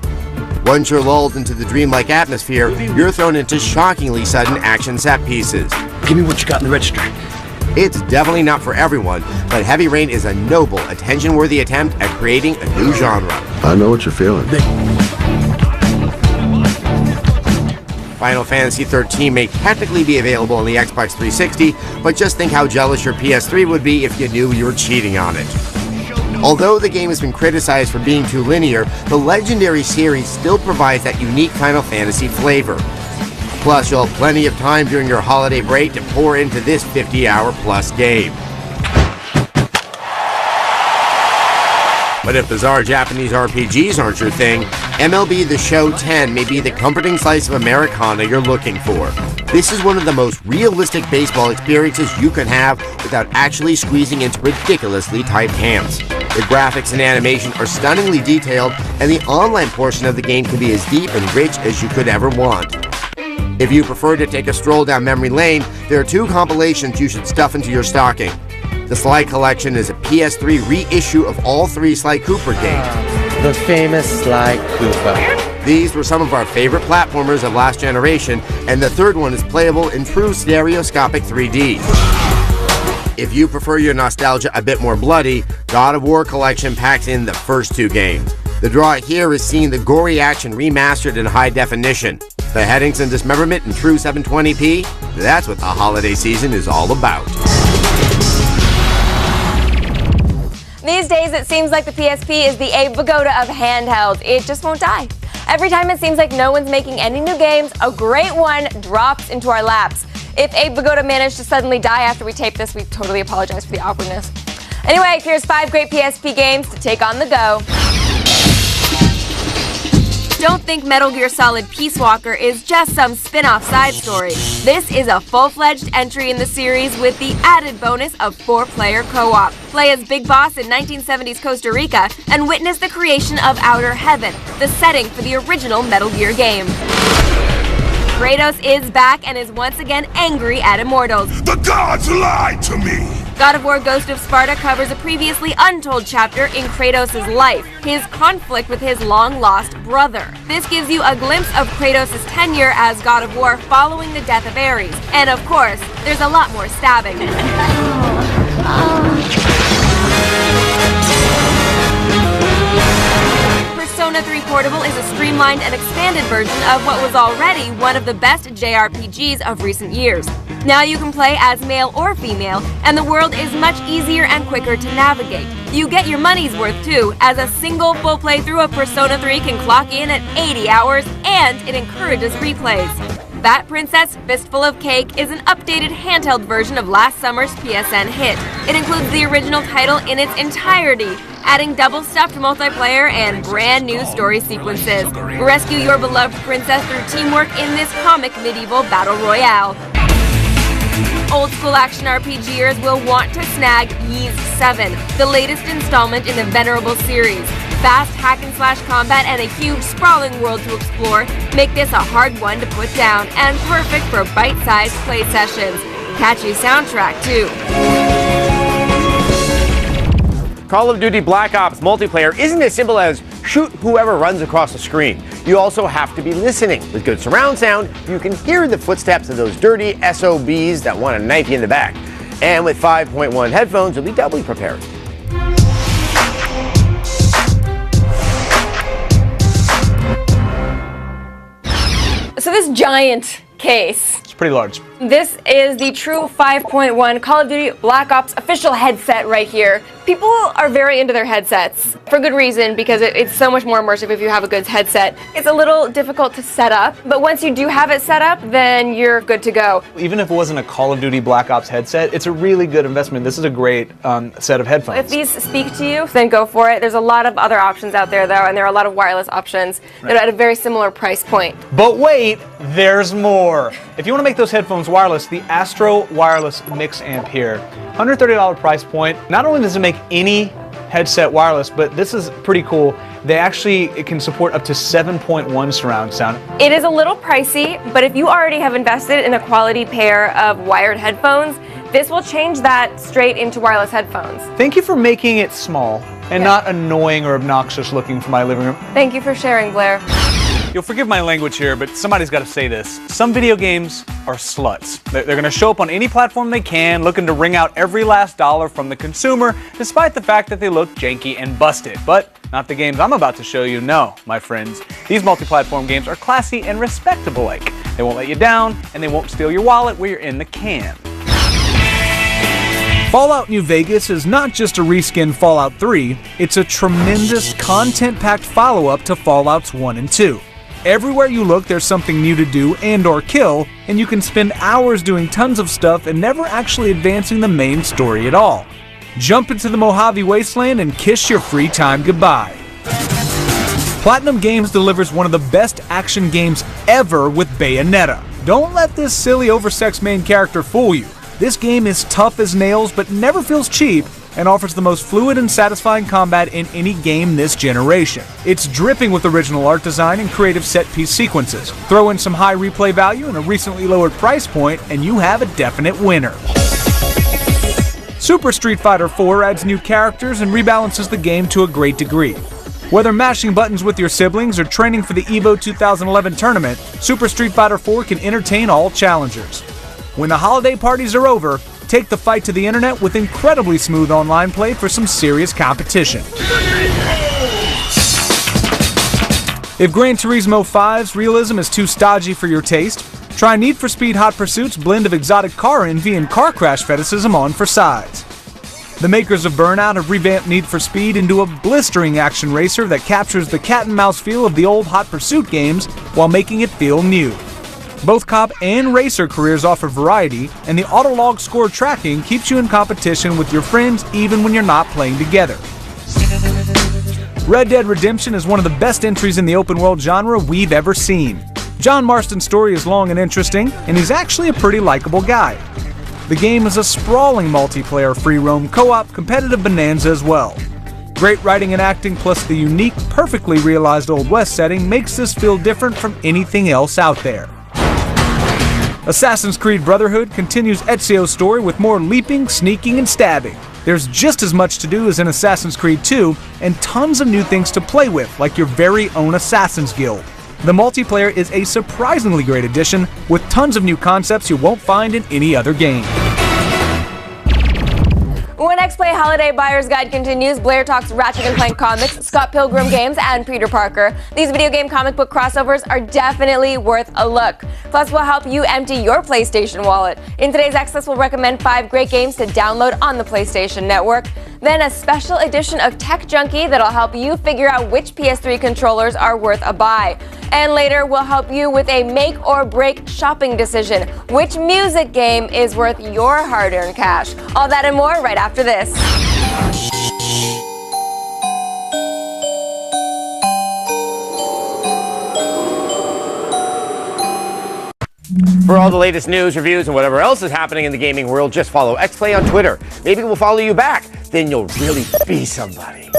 [SPEAKER 17] Once you're lulled into the dreamlike atmosphere, you're thrown into shockingly sudden action set pieces.
[SPEAKER 2] Give me what you got in the register.
[SPEAKER 17] It's definitely not for everyone, but Heavy Rain is a noble, attention-worthy attempt at creating a new genre.
[SPEAKER 2] I know what you're feeling.
[SPEAKER 17] Final Fantasy XIII may technically be available on the Xbox 360, but just think how jealous your PS3 would be if you knew you were cheating on it. Although the game has been criticized for being too linear, the legendary series still provides that unique Final Fantasy flavor. Plus, you'll have plenty of time during your holiday break to pour into this 50-hour-plus game. But if bizarre Japanese RPGs aren't your thing, MLB The Show 10 may be the comforting slice of Americana you're looking for. This is one of the most realistic baseball experiences you can have without actually squeezing into ridiculously tight hands. The graphics and animation are stunningly detailed, and the online portion of the game can be as deep and rich as you could ever want. If you prefer to take a stroll down memory lane, there are 2 compilations you should stuff into your stocking. The Sly Collection is a PS3 reissue of all 3 Sly Cooper games.
[SPEAKER 4] The famous Sly Cooper.
[SPEAKER 17] These were some of our favorite platformers of last generation, and the 3rd one is playable in true stereoscopic 3D. If you prefer your nostalgia a bit more bloody, God of War Collection packs in the first 2 games. The draw here is seeing the gory action remastered in high definition. Beheadings and dismemberment in true 720p, that's what the holiday season is all about.
[SPEAKER 3] These days, it seems like the PSP is the Abe Vigoda of handhelds. It just won't die. Every time it seems like no one's making any new games, a great one drops into our laps. If Abe Vigoda managed to suddenly die after we tape this, we totally apologize for the awkwardness. Anyway, here's 5 great PSP games to take on the go.
[SPEAKER 1] Don't think Metal Gear Solid Peace Walker is just some spin-off side story. This is a full-fledged entry in the series with the added bonus of 4-player co-op. Play as Big Boss in 1970s Costa Rica and witness the creation of Outer Heaven, the setting for the original Metal Gear game. Kratos is back and is once again angry at Immortals.
[SPEAKER 2] The gods lied to me!
[SPEAKER 1] God of War Ghost of Sparta covers a previously untold chapter in Kratos' life, his conflict with his long-lost brother. This gives you a glimpse of Kratos' tenure as God of War following the death of Ares. And of course, there's a lot more stabbing. Persona 3 Portable is a streamlined and expanded version of what was already one of the best JRPGs of recent years. Now you can play as male or female, and the world is much easier and quicker to navigate. You get your money's worth too, as a single full playthrough of Persona 3 can clock in at 80 hours, and it encourages replays. That Princess Fistful of Cake is an updated handheld version of last summer's PSN hit. It includes the original title in its entirety, adding double-stuffed multiplayer and brand new story sequences. Rescue your beloved princess through teamwork in this comic medieval battle royale. Old-school action RPGers will want to snag Ys 7, the latest installment in the venerable series. Fast hack-and-slash combat and a huge sprawling world to explore make this a hard one to put down, and perfect for bite-sized play sessions. Catchy soundtrack, too.
[SPEAKER 17] Call of Duty Black Ops multiplayer isn't as simple as shoot whoever runs across the screen. You also have to be listening. With good surround sound, you can hear the footsteps of those dirty SOBs that want to knife you in the back. And with 5.1 headphones, you'll be doubly prepared.
[SPEAKER 3] So this giant case.
[SPEAKER 19] It's pretty large.
[SPEAKER 3] This is the true 5.1 Call of Duty Black Ops official headset right here. People are very into their headsets, for good reason, because it's so much more immersive if you have a good headset. It's a little difficult to set up, but once you do have it set up, then you're good to go.
[SPEAKER 19] Even if it wasn't a Call of Duty Black Ops headset, it's a really good investment. This is a great set of headphones.
[SPEAKER 3] If these speak to you, then go for it. There's a lot of other options out there, though, and there are a lot of wireless options that are at a very similar price point.
[SPEAKER 19] But wait, there's more. If you want to make those headphones wireless, the Astro Wireless Mix Amp here, $130 price point. Not only does it make any headset wireless, but this is pretty cool. It can support up to 7.1 surround sound.
[SPEAKER 3] It is a little pricey, but if you already have invested in a quality pair of wired headphones, this will change that straight into wireless headphones.
[SPEAKER 19] Thank you for making it small and not annoying or obnoxious looking for my living room.
[SPEAKER 3] Thank you for sharing, Blair.
[SPEAKER 16] You'll forgive my language here, but somebody's got to say this. Some video games are sluts. They're going to show up on any platform they can, looking to wring out every last dollar from the consumer, despite the fact that they look janky and busted. But not the games I'm about to show you. No, my friends. These multi-platform games are classy and respectable-like. They won't let you down, and they won't steal your wallet where you're in the can.
[SPEAKER 5] Fallout New Vegas is not just a reskin Fallout 3, it's a tremendous content-packed follow-up to Fallouts 1 and 2. Everywhere you look, there's something new to do and or kill, and you can spend hours doing tons of stuff and never actually advancing the main story at all. Jump into the Mojave Wasteland and kiss your free time goodbye. Platinum Games delivers one of the best action games ever with Bayonetta. Don't let this silly oversexed main character fool you. This game is tough as nails but never feels cheap, and offers the most fluid and satisfying combat in any game this generation. It's dripping with original art design and creative set-piece sequences. Throw in some high replay value and a recently lowered price point, and you have a definite winner. Super Street Fighter 4 adds new characters and rebalances the game to a great degree. Whether mashing buttons with your siblings or training for the EVO 2011 tournament, Super Street Fighter 4 can entertain all challengers. When the holiday parties are over, take the fight to the internet with incredibly smooth online play for some serious competition. If Gran Turismo 5's realism is too stodgy for your taste, try Need for Speed Hot Pursuit's blend of exotic car envy and car crash fetishism on for size. The makers of Burnout have revamped Need for Speed into a blistering action racer that captures the cat and mouse feel of the old Hot Pursuit games while making it feel new. Both cop and racer careers offer variety, and the Autolog score tracking keeps you in competition with your friends even when you're not playing together. Red Dead Redemption is one of the best entries in the open world genre we've ever seen. John Marston's story is long and interesting, and he's actually a pretty likable guy. The game is a sprawling multiplayer free-roam co-op competitive bonanza as well. Great writing and acting plus the unique, perfectly realized Old West setting makes this feel different from anything else out there. Assassin's Creed Brotherhood continues Ezio's story with more leaping, sneaking, and stabbing. There's just as much to do as in Assassin's Creed 2, and tons of new things to play with, like your very own Assassin's Guild. The multiplayer is a surprisingly great addition, with tons of new concepts you won't find in any other game.
[SPEAKER 3] When X-Play Holiday Buyer's Guide continues, Blair talks Ratchet & Clank comics, Scott Pilgrim games, and Peter Parker. These video game comic book crossovers are definitely worth a look. Plus, we'll help you empty your PlayStation wallet. In today's X-List, we'll recommend 5 great games to download on the PlayStation Network. Then a special edition of Tech Junkie that'll help you figure out which PS3 controllers are worth a buy. And later, we'll help you with a make or break shopping decision. Which music game is worth your hard-earned cash? All that and more right after this.
[SPEAKER 17] For all the latest news, reviews, and whatever else is happening in the gaming world, just follow XPlay on Twitter. Maybe we'll follow you back. Then you'll really be somebody.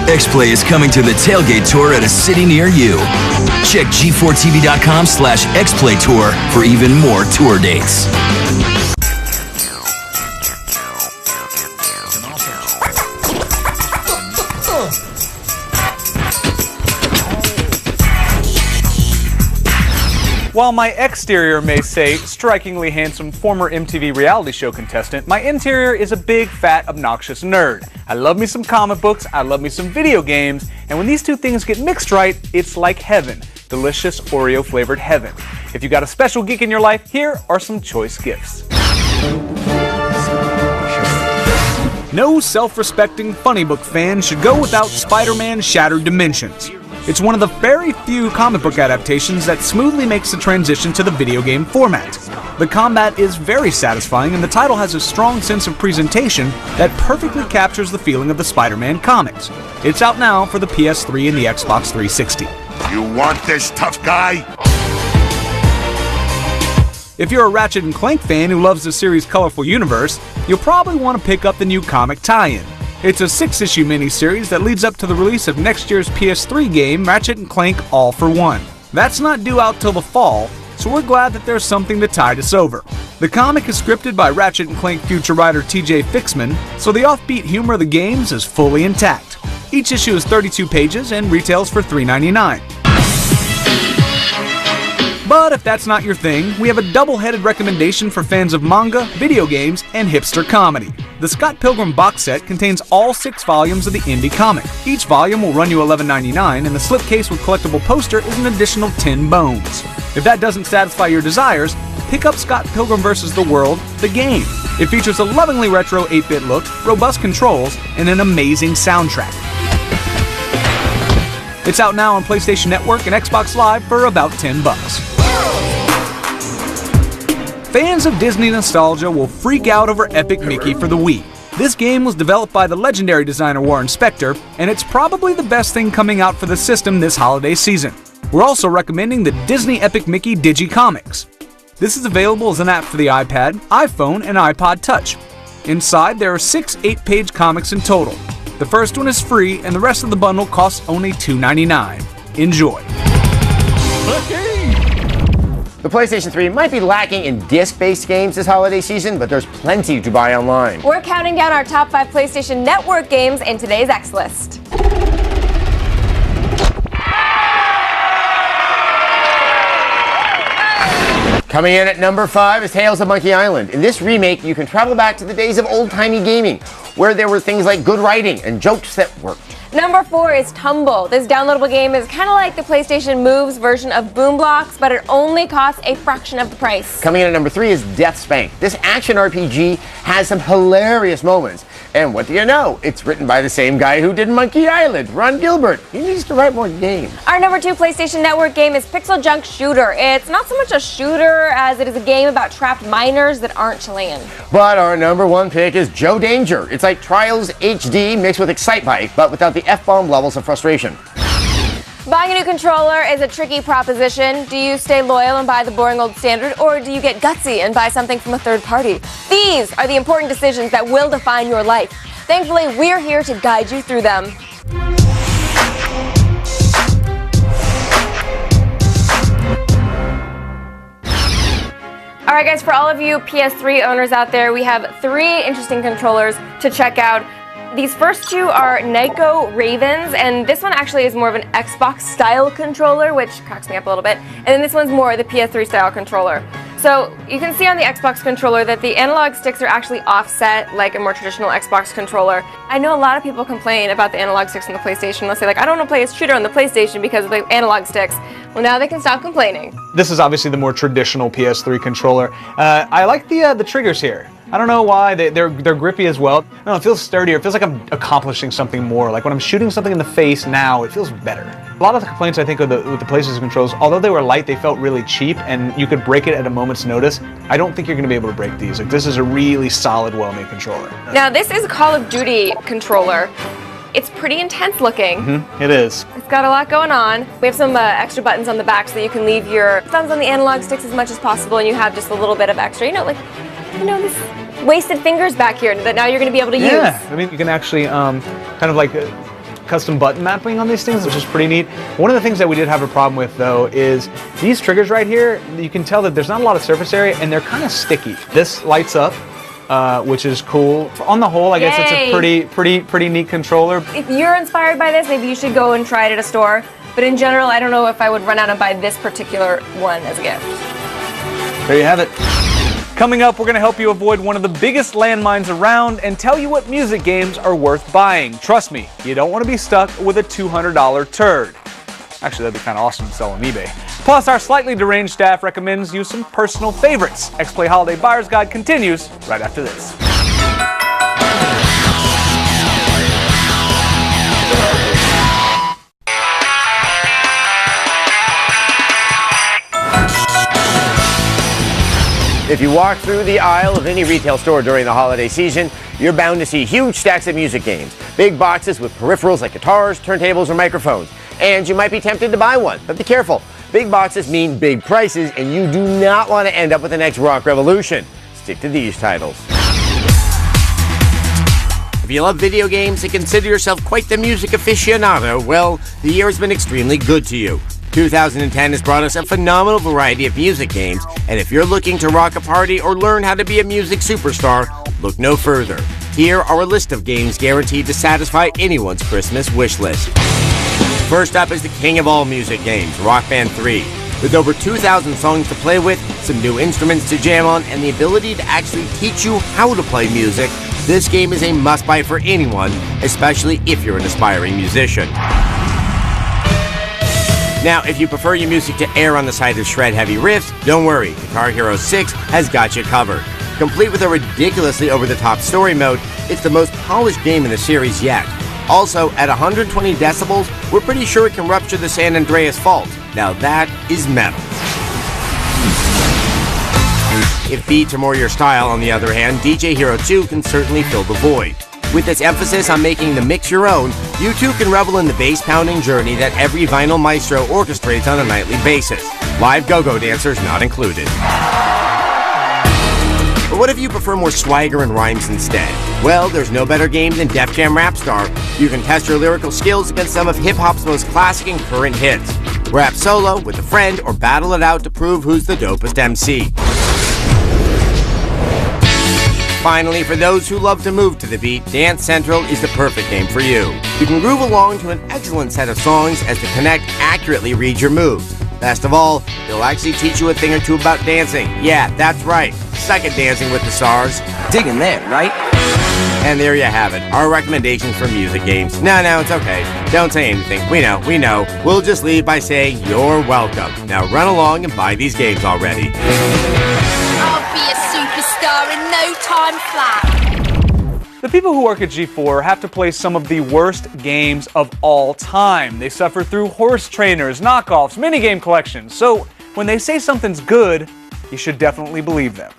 [SPEAKER 11] XPlay is coming to the tailgate tour at a city near you. Check g4tv.com/XPlay Tour for even more tour dates.
[SPEAKER 16] While my exterior may say strikingly handsome former MTV reality show contestant, my interior is a big, fat, obnoxious nerd. I love me some comic books, I love me some video games, and when these two things get mixed right, it's like heaven. Delicious Oreo-flavored heaven. If you got a special geek in your life, here are some choice gifts.
[SPEAKER 5] No self-respecting funny book fan should go without Spider-Man Shattered Dimensions. It's one of the very few comic book adaptations that smoothly makes the transition to the video game format. The combat is very satisfying, and the title has a strong sense of presentation that perfectly captures the feeling of the Spider-Man comics. It's out now for the PS3 and the Xbox 360.
[SPEAKER 2] You want this, tough guy?
[SPEAKER 5] If you're a Ratchet & Clank fan who loves the series' colorful universe, you'll probably want to pick up the new comic tie-in. It's a 6-issue miniseries that leads up to the release of next year's PS3 game, Ratchet & Clank All for One. That's not due out till the fall, so we're glad that there's something to tide us over. The comic is scripted by Ratchet & Clank future writer TJ Fixman, so the offbeat humor of the games is fully intact. Each issue is 32 pages and retails for $3.99. But if that's not your thing, we have a double-headed recommendation for fans of manga, video games, and hipster comedy. The Scott Pilgrim box set contains all 6 volumes of the indie comic. Each volume will run you $11.99, and the slipcase with collectible poster is an additional 10 bones. If that doesn't satisfy your desires, pick up Scott Pilgrim vs. the World, the game. It features a lovingly retro 8-bit look, robust controls, and an amazing soundtrack. It's out now on PlayStation Network and Xbox Live for about $10. Fans of Disney nostalgia will freak out over Epic Mickey for the Wii. This game was developed by the legendary designer Warren Spector, and it's probably the best thing coming out for the system this holiday season. We're also recommending the Disney Epic Mickey Digicomics. This is available as an app for the iPad, iPhone, and iPod Touch. Inside, there are 6 8-page comics in total. The first one is free, and the rest of the bundle costs only $2.99. Enjoy.
[SPEAKER 17] The PlayStation 3 might be lacking in disc-based games this holiday season, but there's plenty to buy online.
[SPEAKER 3] We're counting down our top 5 PlayStation Network games in today's X-List.
[SPEAKER 17] Coming in at number 5 is Tales of Monkey Island. In this remake, you can travel back to the days of old-timey gaming, where there were things like good writing and jokes that worked.
[SPEAKER 3] Number 4 is Tumble. This downloadable game is kind of like the PlayStation Moves version of Boom Blocks, but it only costs a fraction of the price.
[SPEAKER 17] Coming in at number 3 is Death Spank. This action RPG has some hilarious moments, And what do you know? It's written by the same guy who did Monkey Island, Ron Gilbert. He needs to write more games.
[SPEAKER 3] Our number 2 PlayStation Network game is Pixel Junk Shooter. It's not so much a shooter as it is a game about trapped miners that aren't Chilean.
[SPEAKER 17] But our number 1 pick is Joe Danger. It's like Trials HD mixed with Excitebike, but without the F-bomb levels of frustration.
[SPEAKER 3] Buying a new controller is a tricky proposition. Do you stay loyal and buy the boring old standard, or do you get gutsy and buy something from a third party? These are the important decisions that will define your life. Thankfully, we're here to guide you through them. All right, guys, for all of you PS3 owners out there, we have 3 interesting controllers to check out. These first 2 are Nyko Ravens, and this one actually is more of an Xbox-style controller, which cracks me up a little bit. And then this one's more the PS3-style controller. So you can see on the Xbox controller that the analog sticks are actually offset like a more traditional Xbox controller. I know a lot of people complain about the analog sticks on the PlayStation. They'll say, like, I don't want to play a shooter on the PlayStation because of the analog sticks. Well, now they can stop complaining.
[SPEAKER 19] This is obviously the more traditional PS3 controller. I like the triggers here. I don't know why, they're grippy as well. No, it feels sturdier. It feels like I'm accomplishing something more. Like when I'm shooting something in the face now, it feels better. A lot of the complaints I think with the PlayStation controls, although they were light, they felt really cheap, and you could break it at a moment's notice. I don't think you're going to be able to break these. Like, this is a really solid, well-made controller.
[SPEAKER 3] Now, this is a Call of Duty controller. It's pretty intense looking.
[SPEAKER 19] It is.
[SPEAKER 3] It's got a lot going on. We have some extra buttons on the back so that you can leave your thumbs on the analog sticks as much as possible, and you have just a little bit of extra, this wasted fingers back here that now you're going to be able to use.
[SPEAKER 19] Yeah, I mean, you can actually kind of like custom button mapping on these things, which is pretty neat. One of the things that we did have a problem with, though, is these triggers right here, you can tell that there's not a lot of surface area, and they're kind of sticky. This lights up, which is cool. On the whole, I guess it's a pretty neat controller.
[SPEAKER 3] If you're inspired by this, maybe you should go and try it at a store. But in general, I don't know if I would run out and buy this particular one as a gift.
[SPEAKER 19] There you have it. Coming up, we're going to help you avoid one of the biggest landmines around and tell you what music games are worth buying. Trust me, you don't want to be stuck with a $200 turd. Actually, that'd be kind of awesome to sell on eBay. Plus, our slightly deranged staff recommends you some personal favorites. X-Play Holiday Buyer's Guide continues right after this.
[SPEAKER 17] If you walk through the aisle of any retail store during the holiday season, you're bound to see huge stacks of music games. Big boxes with peripherals like guitars, turntables, or microphones. And you might be tempted to buy one, but be careful. Big boxes mean big prices, and you do not want to end up with the next rock revolution. Stick to these titles. If you love video games and consider yourself quite the music aficionado, well, the year has been extremely good to you. 2010 has brought us a phenomenal variety of music games, and if you're looking to rock a party or learn how to be a music superstar, look no further. Here are a list of games guaranteed to satisfy anyone's Christmas wish list. First up is the king of all music games, Rock Band 3. With over 2,000 songs to play with, some new instruments to jam on, and the ability to actually teach you how to play music, this game is a must-buy for anyone, especially if you're an aspiring musician. Now, if you prefer your music to err on the side of shred-heavy riffs, don't worry, Guitar Hero 6 has got you covered. Complete with a ridiculously over-the-top story mode, it's the most polished game in the series yet. Also, at 120 decibels, we're pretty sure it can rupture the San Andreas Fault. Now that is metal. If beats are more your style, on the other hand, DJ Hero 2 can certainly fill the void. With its emphasis on making the mix your own, you too can revel in the bass-pounding journey that every vinyl maestro orchestrates on a nightly basis. Live go-go dancers not included. But what if you prefer more swagger and rhymes instead? Well, there's no better game than Def Jam Rap Star. You can test your lyrical skills against some of hip-hop's most classic and current hits. Rap solo with a friend or battle it out to prove who's the dopest MC. Finally, for those who love to move to the beat, Dance Central is the perfect game for you. You can groove along to an excellent set of songs as the Kinect accurately reads your moves. Best of all, it'll actually teach you a thing or two about dancing. Yeah, that's right. Suck at Dancing with the Stars. Digging that, right? And there you have it, our recommendations for music games. No, it's okay. Don't say anything. We know. We'll just leave by saying you're welcome. Now run along and buy these games already.
[SPEAKER 6] I'll be a superstar in no time flat.
[SPEAKER 16] The people who work at G4 have to play some of the worst games of all time. They suffer through horse trainers, knockoffs, minigame collections. So when they say something's good, you should definitely believe them.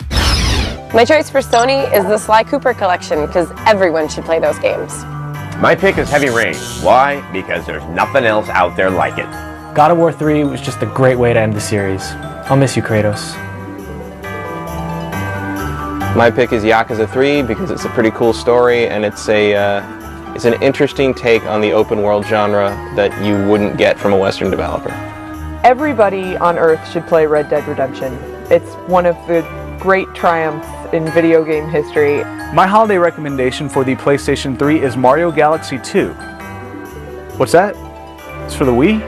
[SPEAKER 26] My choice for Sony is the Sly Cooper collection because everyone should play those games.
[SPEAKER 6] My pick is Heavy Rain. Why? Because there's nothing else out there like it.
[SPEAKER 20] God of War 3 was just a great way to end the series. I'll miss you, Kratos.
[SPEAKER 10] My pick is Yakuza 3 because it's a pretty cool story and it's an interesting take on the open world genre that you wouldn't get from a Western developer.
[SPEAKER 12] Everybody on Earth should play Red Dead Redemption. It's one of the great triumphs in video game history.
[SPEAKER 5] My holiday recommendation for the PlayStation 3 is Mario Galaxy 2. What's that? It's for the Wii?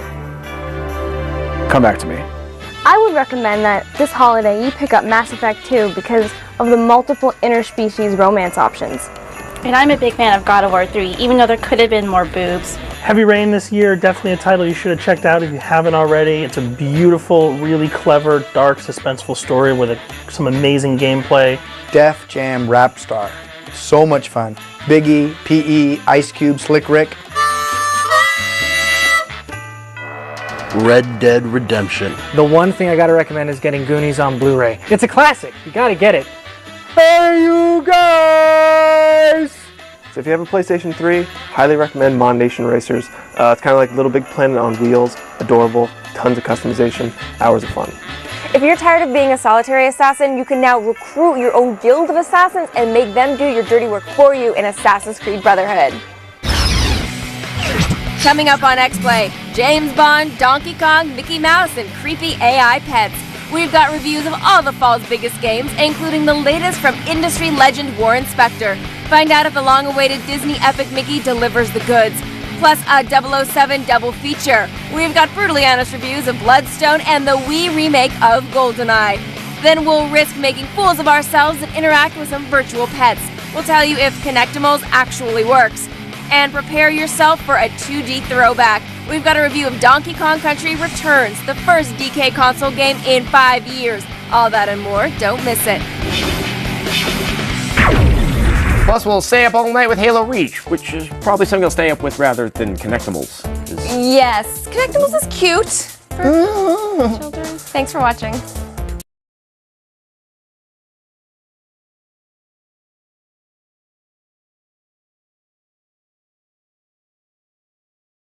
[SPEAKER 5] Come back to me.
[SPEAKER 13] I would recommend that this holiday you pick up Mass Effect 2 because of the multiple interspecies romance options.
[SPEAKER 14] And I'm a big fan of God of War 3, even though there could have been more boobs.
[SPEAKER 15] Heavy Rain this year, definitely a title you should have checked out if you haven't already. It's a beautiful, really clever, dark, suspenseful story with some amazing gameplay.
[SPEAKER 23] Def Jam Rap Star. So much fun. Biggie, P.E., Ice Cube, Slick Rick.
[SPEAKER 4] Red Dead Redemption.
[SPEAKER 20] The one thing I gotta recommend is getting Goonies on Blu-ray. It's a classic. You gotta get it.
[SPEAKER 23] Hey, you guys!
[SPEAKER 8] So if you have a PlayStation 3, highly recommend Mon Nation Racers. It's kind of like Little Big Planet on wheels, adorable, tons of customization, hours of fun.
[SPEAKER 3] If you're tired of being a solitary assassin, you can now recruit your own guild of assassins and make them do your dirty work for you in Assassin's Creed Brotherhood.
[SPEAKER 1] Coming up on X-Play, James Bond, Donkey Kong, Mickey Mouse, and creepy AI pets. We've got reviews of all the fall's biggest games, including the latest from industry legend Warren Spector. Find out if the long-awaited Disney epic Mickey delivers the goods. Plus a 007 double feature. We've got brutally honest reviews of Bloodstone and the Wii remake of GoldenEye. Then we'll risk making fools of ourselves and interact with some virtual pets. We'll tell you if Connectimals actually works. And prepare yourself for a 2D throwback. We've got a review of Donkey Kong Country Returns, the first DK console game in 5 years. All that and more, don't miss it.
[SPEAKER 6] Plus, we'll stay up all night with Halo Reach, which is probably something you'll stay up with rather than Connectimals.
[SPEAKER 3] Yes, Connectimals is cute for children. Thanks for watching.